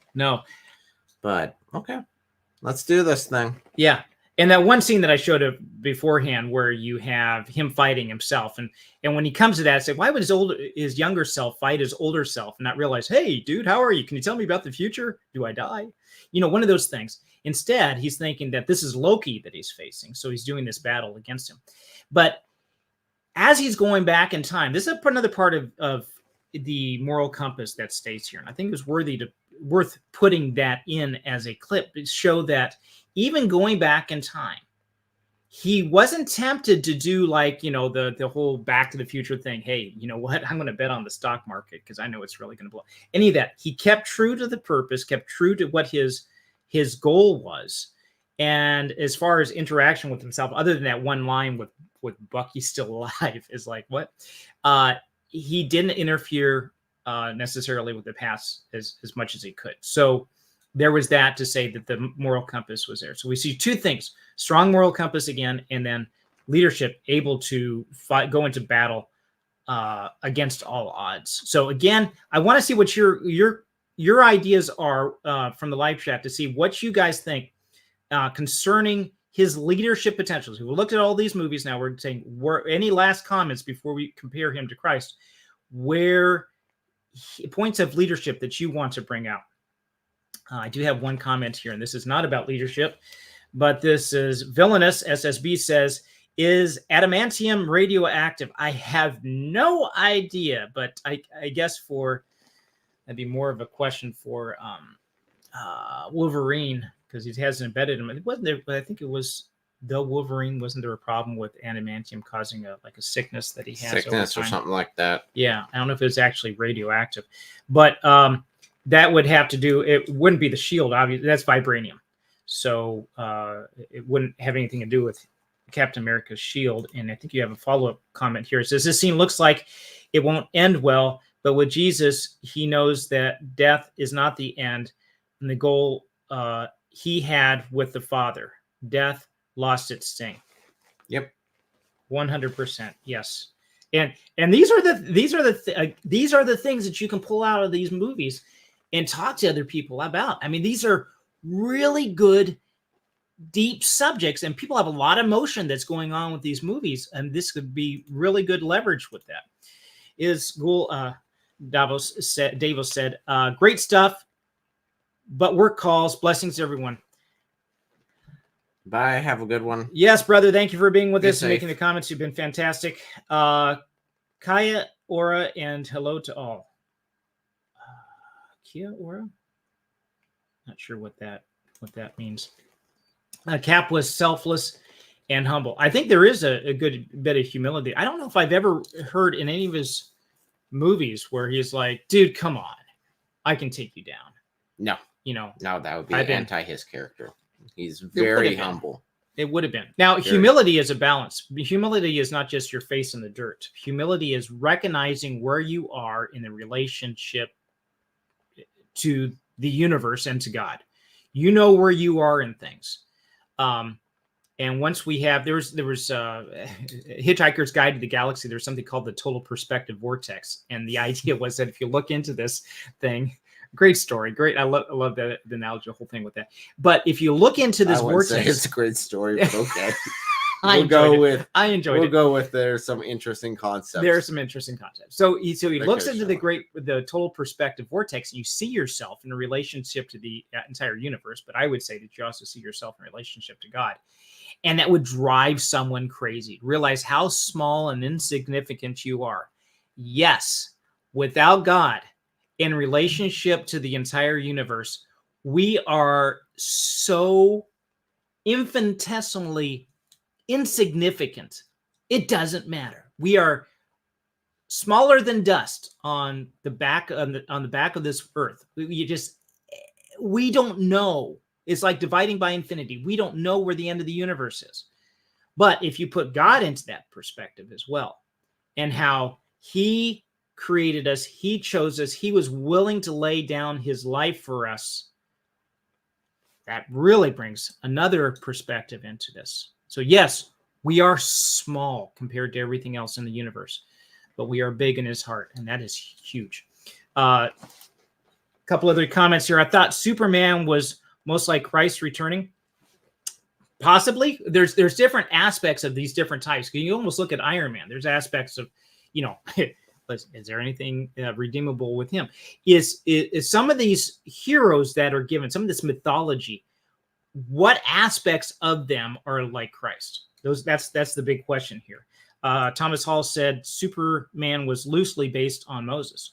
Speaker 2: But, okay, let's do this thing.
Speaker 1: Yeah. And that one scene that I showed beforehand where you have him fighting himself. And when he comes to that, I say, why would his younger self fight his older self and not realize, hey, dude, how are you? Can you tell me about the future? Do I die? You know, one of those things. Instead, he's thinking that this is Loki that he's facing. So he's doing this battle against him. But as he's going back in time, this is another part of the moral compass that stays here. And I think it was worth putting that in as a clip to show that even going back in time, he wasn't tempted to do like, the whole Back to the Future thing. Hey, you know what? I'm going to bet on the stock market because I know it's really going to blow. Any of that. He kept true to the purpose, kept true to what his goal was. And as far as interaction with himself, other than that one line with Bucky still alive, is like, what? He didn't interfere necessarily with the past as much as he could. So there was that to say that the moral compass was there. So we see two things: strong moral compass again, and then leadership able to go into battle against all odds. So again, I want to see what your ideas are from the live chat to see what you guys think concerning his leadership potentials. We looked at all these movies now. We're saying, any last comments before we compare him to Christ? Where points of leadership that you want to bring out? I do have one comment here, and this is not about leadership, but this is Villainous SSB says, is adamantium radioactive? I have no idea, but I guess that'd be more of a question for Wolverine, because he hasn't embedded him. It wasn't there, but I think it was the Wolverine. Wasn't there a problem with adamantium causing a sickness that he has?
Speaker 2: Sickness or something like that.
Speaker 1: Yeah, I don't know if it was actually radioactive, but that would have to do. It wouldn't be the shield, obviously. That's vibranium, so it wouldn't have anything to do with Captain America's shield. And I think you have a follow-up comment here. It says, this scene looks like it won't end well, but with Jesus, he knows that death is not the end, and the goal he had with the Father. Death lost its sting.
Speaker 2: Yep,
Speaker 1: 100%. Yes, and these are the things that you can pull out of these movies and talk to other people about. I mean, these are really good, deep subjects, and people have a lot of emotion that's going on with these movies, and this could be really good leverage with that. Davos said, great stuff, but work calls. Blessings to everyone.
Speaker 2: Bye. Have a good one.
Speaker 1: Yes, brother. Thank you for being with
Speaker 2: Be
Speaker 1: us
Speaker 2: safe.
Speaker 1: and making the comments. You've been fantastic. Kaya, Aura, and hello to all. Kia, Aura? Not sure what that means. Cap was selfless and humble. I think there is a good bit of humility. I don't know if I've ever heard in any of his movies where he's like, dude, come on, I can take you down.
Speaker 2: No. No, that would be anti his character. He's very humble.
Speaker 1: It would have been. Now, humility is a balance. Humility is not just your face in the dirt. Humility is recognizing where you are in the relationship to the universe and to God. You know where you are in things. And once we have, there was Hitchhiker's Guide to the Galaxy. There's something called the total perspective vortex. And the idea was that if you look into this thing, great story. Great. I love that, the analogy, the whole thing with that. But if you look into this vortex,
Speaker 2: it's a great story, but okay.
Speaker 1: I enjoyed it.
Speaker 2: Go with there's some interesting concepts.
Speaker 1: There are some interesting concepts. So he looks into the total perspective vortex, and you see yourself in a relationship to the entire universe. But I would say that you also see yourself in relationship to God. And that would drive someone crazy. Realize how small and insignificant you are. Yes, without God, in relationship to the entire universe, we are so infinitesimally insignificant. It doesn't matter. We are smaller than dust on the back of this earth. We don't know. It's like dividing by infinity. We don't know where the end of the universe is. But if you put God into that perspective as well, and how he created us, he chose us, he was willing to lay down his life for us, that really brings another perspective into this. So yes, we are small compared to everything else in the universe, but we are big in his heart, and that is huge. A couple other comments here. I thought Superman was most like Christ returning. Possibly. There's different aspects of these different types. You almost look at Iron Man. There's aspects of, is there anything redeemable with him? Is some of these heroes that are given, some of this mythology, what aspects of them are like Christ? That's the big question here. Thomas Hall said Superman was loosely based on Moses.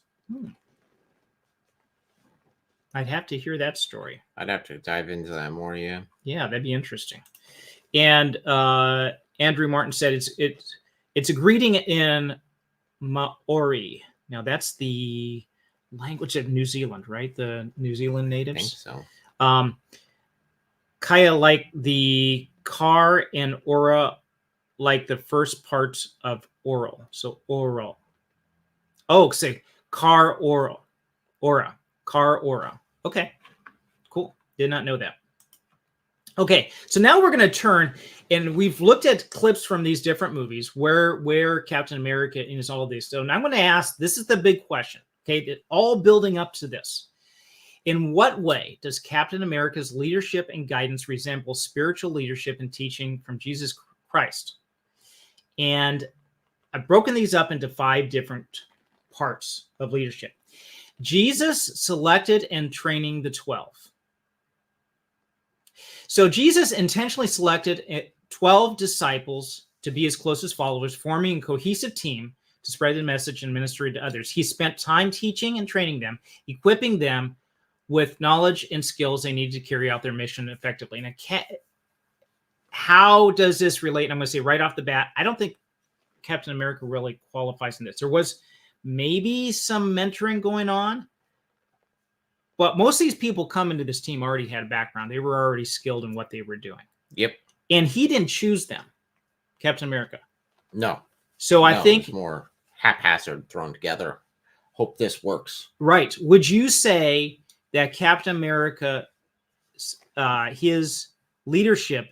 Speaker 1: I'd have to hear that story.
Speaker 2: I'd have to dive into that more, yeah.
Speaker 1: Yeah, that'd be interesting. And Andrew Martin said it's a greeting in Maori. Now that's the language of New Zealand, right? The New Zealand natives.
Speaker 2: I think so.
Speaker 1: Kaya like the car and aura like the first parts of oral. So oral. Oh, say car oral. Aura. Car aura. Okay. Cool. Did not know that. Okay, so now we're going to turn, and we've looked at clips from these different movies where Captain America is all this. So now I'm going to ask, this is the big question, okay, all building up to this. In what way does Captain America's leadership and guidance resemble spiritual leadership and teaching from Jesus Christ? And I've broken these up into 5 different parts of leadership. Jesus selected and training the 12. So Jesus intentionally selected 12 disciples to be his closest followers, forming a cohesive team to spread the message and ministry to others. He spent time teaching and training them, equipping them with knowledge and skills they needed to carry out their mission effectively. Now, how does this relate? And I'm going to say right off the bat, I don't think Captain America really qualifies in this. There was maybe some mentoring going on, but most of these people come into this team already had a background. They were already skilled in what they were doing.
Speaker 2: Yep.
Speaker 1: And he didn't choose them, Captain America.
Speaker 2: No.
Speaker 1: So I think
Speaker 2: it's more haphazard, thrown together. Hope this works.
Speaker 1: Right. Would you say that Captain America, his leadership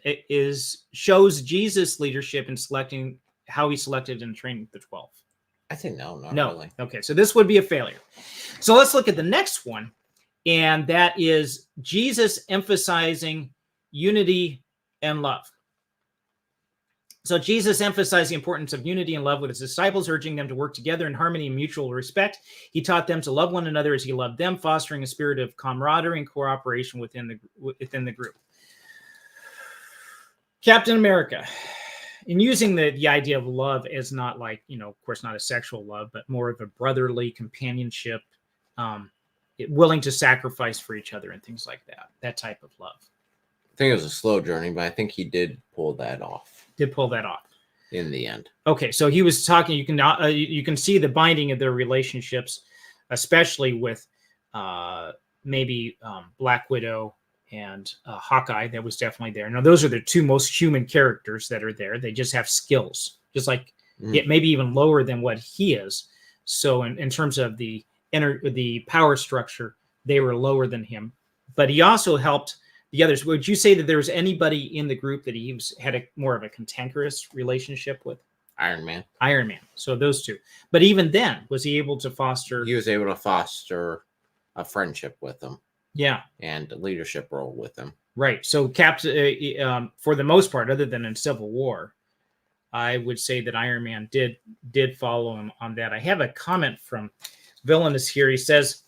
Speaker 1: shows Jesus' leadership in selecting how he selected and trained the 12?
Speaker 2: I think no, not
Speaker 1: no.
Speaker 2: really.
Speaker 1: Okay, so this would be a failure. So let's look at the next one. And that is Jesus emphasizing unity and love. So Jesus emphasized the importance of unity and love with his disciples, urging them to work together in harmony and mutual respect. He taught them to love one another as he loved them, fostering a spirit of camaraderie and cooperation within the group. Captain America, in using the idea of love as not like, of course, not a sexual love, but more of a brotherly companionship, willing to sacrifice for each other and things like that type of love.
Speaker 2: I think it was a slow journey, but I think he did pull that off.
Speaker 1: In
Speaker 2: the end.
Speaker 1: Okay, so he was talking, you can see the binding of their relationships, especially with maybe Black Widow and Hawkeye. That was definitely there. Now, those are the 2 most human characters that are there. They just have skills, just like it maybe even lower than what he is. So in terms of the power structure, they were lower than him, but he also helped the others. Would you say that there was anybody in the group that he had more of a cantankerous relationship with?
Speaker 2: Iron Man.
Speaker 1: So those 2. But even then, was he able to foster?
Speaker 2: He was able to foster a friendship with them.
Speaker 1: Yeah.
Speaker 2: And a leadership role with them.
Speaker 1: Right. So for the most part, other than in Civil War, I would say that Iron Man did follow him on that. I have a comment from Villainous here. He says,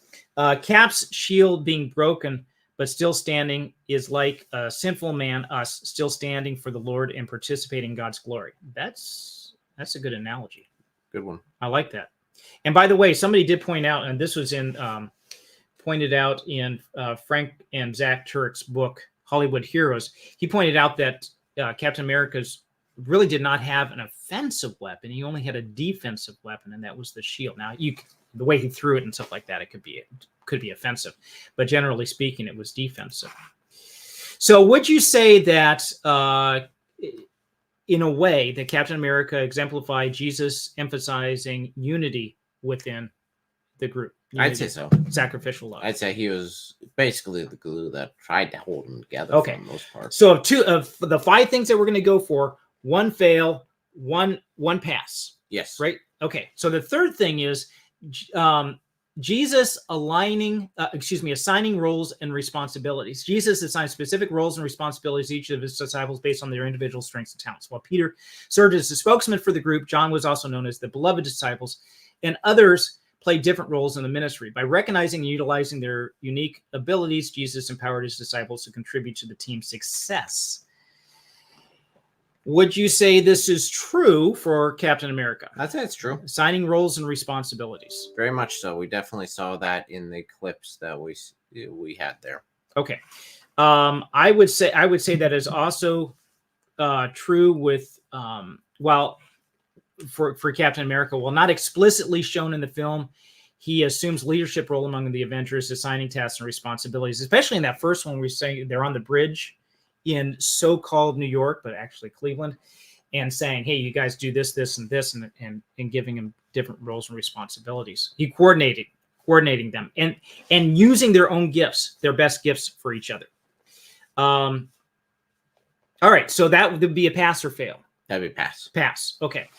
Speaker 1: Cap's shield being broken but still standing is like a sinful man, us, still standing for the Lord and participating in God's glory. That's a good analogy.
Speaker 2: Good one.
Speaker 1: I like that. And by the way, somebody did point out, and this was pointed out in Frank and Zach Turk's book, Hollywood Heroes. He pointed out that Captain America's really did not have an offensive weapon. He only had a defensive weapon, and that was the shield. Now, the way he threw it and stuff like that, it could be offensive, but generally speaking, it was defensive. So would you say that in a way that Captain America exemplified Jesus emphasizing unity within the group? Unity,
Speaker 2: I'd say so.
Speaker 1: Sacrificial love.
Speaker 2: I'd say he was basically the glue that tried to hold them together for the most part.
Speaker 1: So of the 5 things that we're going to go for, 1 fail, one pass.
Speaker 2: Yes.
Speaker 1: Right? Okay. So the third thing is Jesus assigning roles and responsibilities. Jesus assigned specific roles and responsibilities to each of his disciples based on their individual strengths and talents. While Peter served as the spokesman for the group, John was also known as the beloved disciples, and others played different roles in the ministry. By recognizing and utilizing their unique abilities, Jesus empowered his disciples to contribute to the team's success. Would you say this is true for Captain America?
Speaker 2: I'd say it's true.
Speaker 1: Assigning roles and responsibilities.
Speaker 2: Very much so. We definitely saw that in the clips that we had there.
Speaker 1: Okay. I would say that is also true with while for Captain America, while not explicitly shown in the film, he assumes leadership role among the Avengers, assigning tasks and responsibilities, especially in that first one. We're saying they're on the bridge in so-called New York, but actually Cleveland, and saying, hey, you guys do this, this, and this, and giving them different roles and responsibilities. He coordinating them and using their own gifts, their best gifts for each other. All right, so that would be a pass or fail.
Speaker 2: That'd be pass.
Speaker 1: Pass. Okay.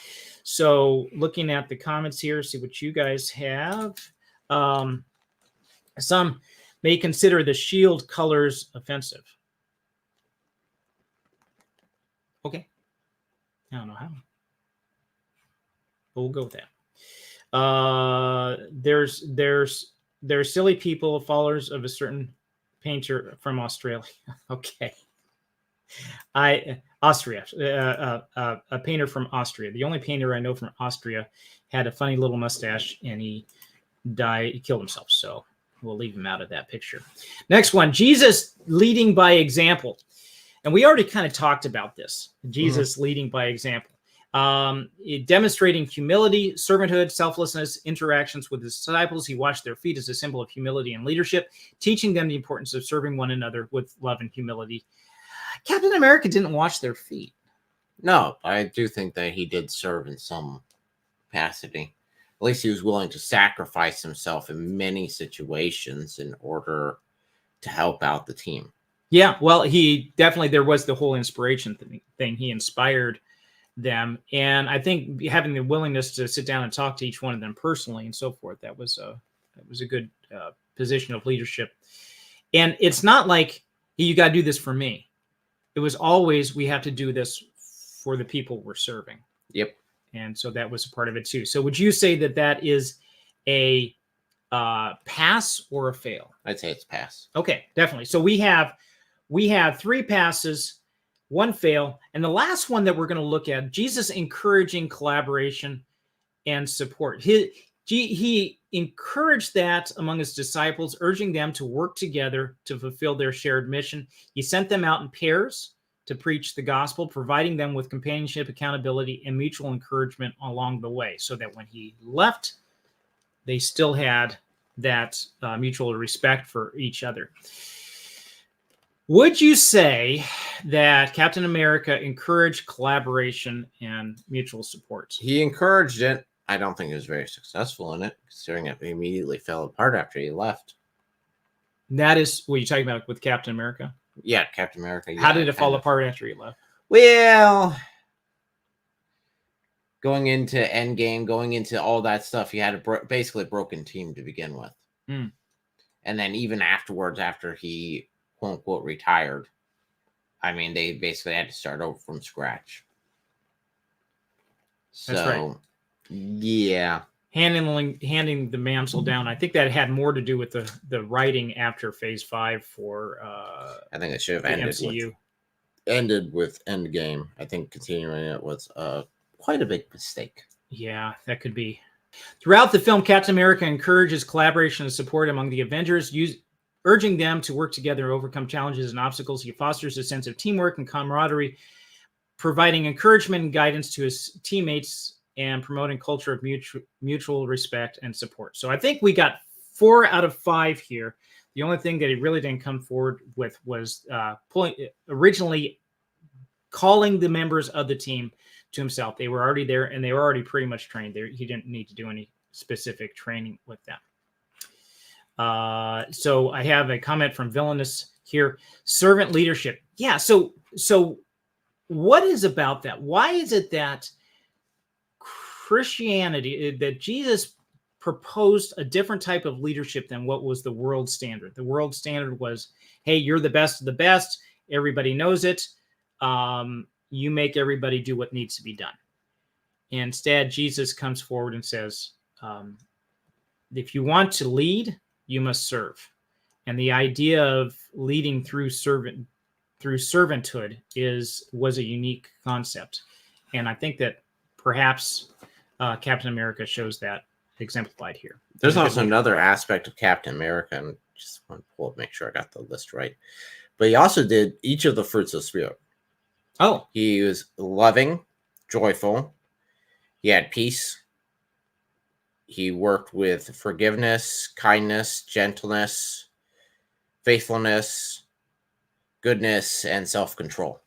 Speaker 1: So looking at the comments here, see what you guys have. Some may consider the shield colors offensive. Okay. I don't know how, but we'll go with that. There's silly people, followers of a certain painter from Australia. Okay. Austria, a painter from Austria. The only painter I know from Austria had a funny little mustache, and he killed himself. So we'll leave him out of that picture. Next one, Jesus leading by example. And we already kind of talked about this. Jesus leading by example. Demonstrating humility, servanthood, selflessness, interactions with his disciples. He washed their feet as a symbol of humility and leadership, teaching them the importance of serving one another with love and humility. Captain America didn't wash their feet.
Speaker 2: No, I do think that he did serve in some capacity. At least he was willing to sacrifice himself in many situations in order to help out the team.
Speaker 1: Yeah, well, he definitely, there was the whole inspiration thing. He inspired them. And I think having the willingness to sit down and talk to each one of them personally and so forth, that was a good position of leadership. And it's not like, hey, you got to do this for me. It was always, we have to do this for the people we're serving.
Speaker 2: Yep.
Speaker 1: And so that was a part of it too. So would you say that that is a pass or a fail?
Speaker 2: I'd say it's pass.
Speaker 1: Okay, definitely. So we have 3 passes, 1 fail, and the last one that we're going to look at, Jesus encouraging collaboration and support. He encouraged that among his disciples, urging them to work together to fulfill their shared mission. He sent them out in pairs to preach the gospel, providing them with companionship, accountability, and mutual encouragement along the way, so that when he left, they still had that mutual respect for each other. Would you say that Captain America encouraged collaboration and mutual support?
Speaker 2: He encouraged it. I don't think he was very successful in it, considering it immediately fell apart after he left.
Speaker 1: That is what you're talking about with Captain America?
Speaker 2: Yeah, Captain America. Yeah,
Speaker 1: how did it fall apart after he left?
Speaker 2: Well, going into Endgame, going into all that stuff, he had a basically broken team to begin with.
Speaker 1: Mm.
Speaker 2: And then even afterwards, after he, quote unquote, retired, I mean, they basically had to start over from scratch. So,
Speaker 1: that's right.
Speaker 2: Yeah.
Speaker 1: Handing the mantle down. I think that had more to do with the writing after Phase 5 for
Speaker 2: I think it should have ended with Endgame. I think continuing it was quite a big mistake.
Speaker 1: Yeah, that could be. Throughout the film, Captain America encourages collaboration and support among the Avengers, urging them to work together to overcome challenges and obstacles. He fosters a sense of teamwork and camaraderie, providing encouragement and guidance to his teammates and promoting culture of mutual respect and support. So I think we got 4 out of 5 here. The only thing that he really didn't come forward with was originally calling the members of the team to himself. They were already there, and they were already pretty much trained there. He didn't need to do any specific training with them. So I have a comment from Villainous here. Servant leadership. Yeah, so what is about that? Why is it that Christianity, that Jesus proposed a different type of leadership than what was the world standard? The world standard was, hey, you're the best of the best. Everybody knows it. You make everybody do what needs to be done. Instead, Jesus comes forward and says, if you want to lead, you must serve. And the idea of leading through servanthood was a unique concept. And I think that perhaps Captain America shows that exemplified here.
Speaker 2: There's also another aspect of Captain America, and just want to pull up, make sure I got the list right. But he also did each of the fruits of the Spirit.
Speaker 1: Oh.
Speaker 2: He was loving, joyful. He had peace. He worked with forgiveness, kindness, gentleness, faithfulness, goodness, and self-control.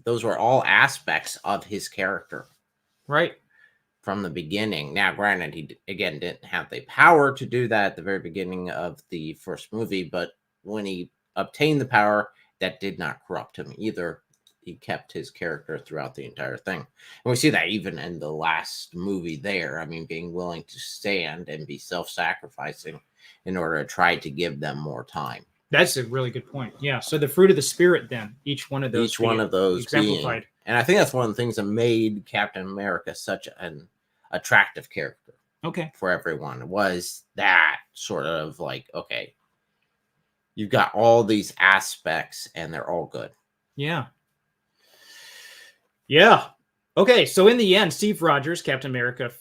Speaker 2: Those were all aspects of his character.
Speaker 1: Right.
Speaker 2: From the beginning. Now, granted, he, again, didn't have the power to do that at the very beginning of the first movie, but when he obtained the power, that did not corrupt him either. He kept his character throughout the entire thing. And we see that even in the last movie there. I mean, being willing to stand and be self-sacrificing in order to try to give them more time.
Speaker 1: That's a really good point. Yeah. So the fruit of the spirit, then, each one of those exemplified.
Speaker 2: Being, and I think that's one of the things that made Captain America such an attractive character.
Speaker 1: Okay.
Speaker 2: For everyone, was that sort of like, okay, you've got all these aspects and they're all good.
Speaker 1: Yeah. Yeah. Okay. So in the end, Steve Rogers, Captain America,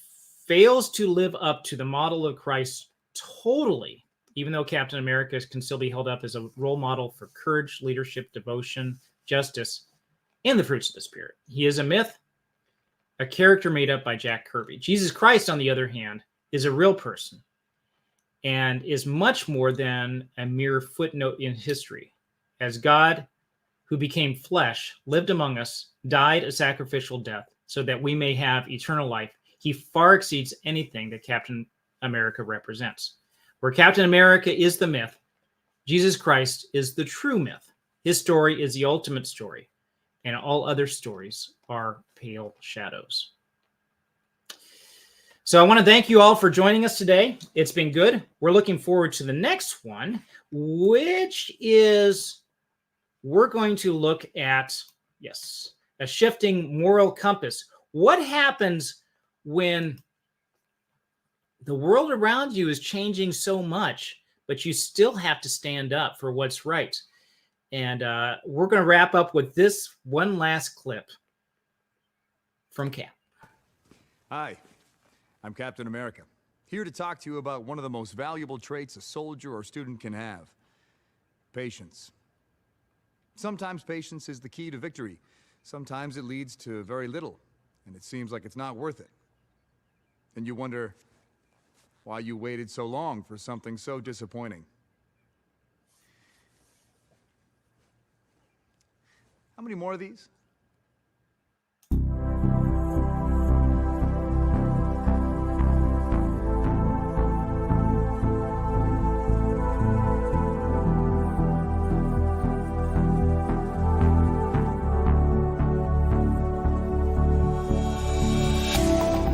Speaker 1: fails to live up to the model of Christ totally, even though Captain America can still be held up as a role model for courage, leadership, devotion, justice, and the fruits of the Spirit. He is a myth, a character made up by Jack Kirby. Jesus Christ, on the other hand, is a real person and is much more than a mere footnote in history. As God, who became flesh, lived among us, died a sacrificial death so that we may have eternal life, he far exceeds anything that Captain America represents. Where Captain America is the myth, Jesus Christ is the true myth. His story is the ultimate story, and all other stories are pale shadows. So I want to thank you all for joining us today. It's been good. We're looking forward to the next one, which is we're going to look at, yes, a shifting moral compass. What happens when the world around you is changing so much, but you still have to stand up for what's right? And we're going to wrap up with this one last clip from Cap.
Speaker 3: Hi, I'm Captain America, here to talk to you about one of the most valuable traits a soldier or student can have: patience. Sometimes patience is the key to victory. Sometimes it leads to very little, and it seems like it's not worth it. And you wonder why you waited so long for something so disappointing. How many more of these?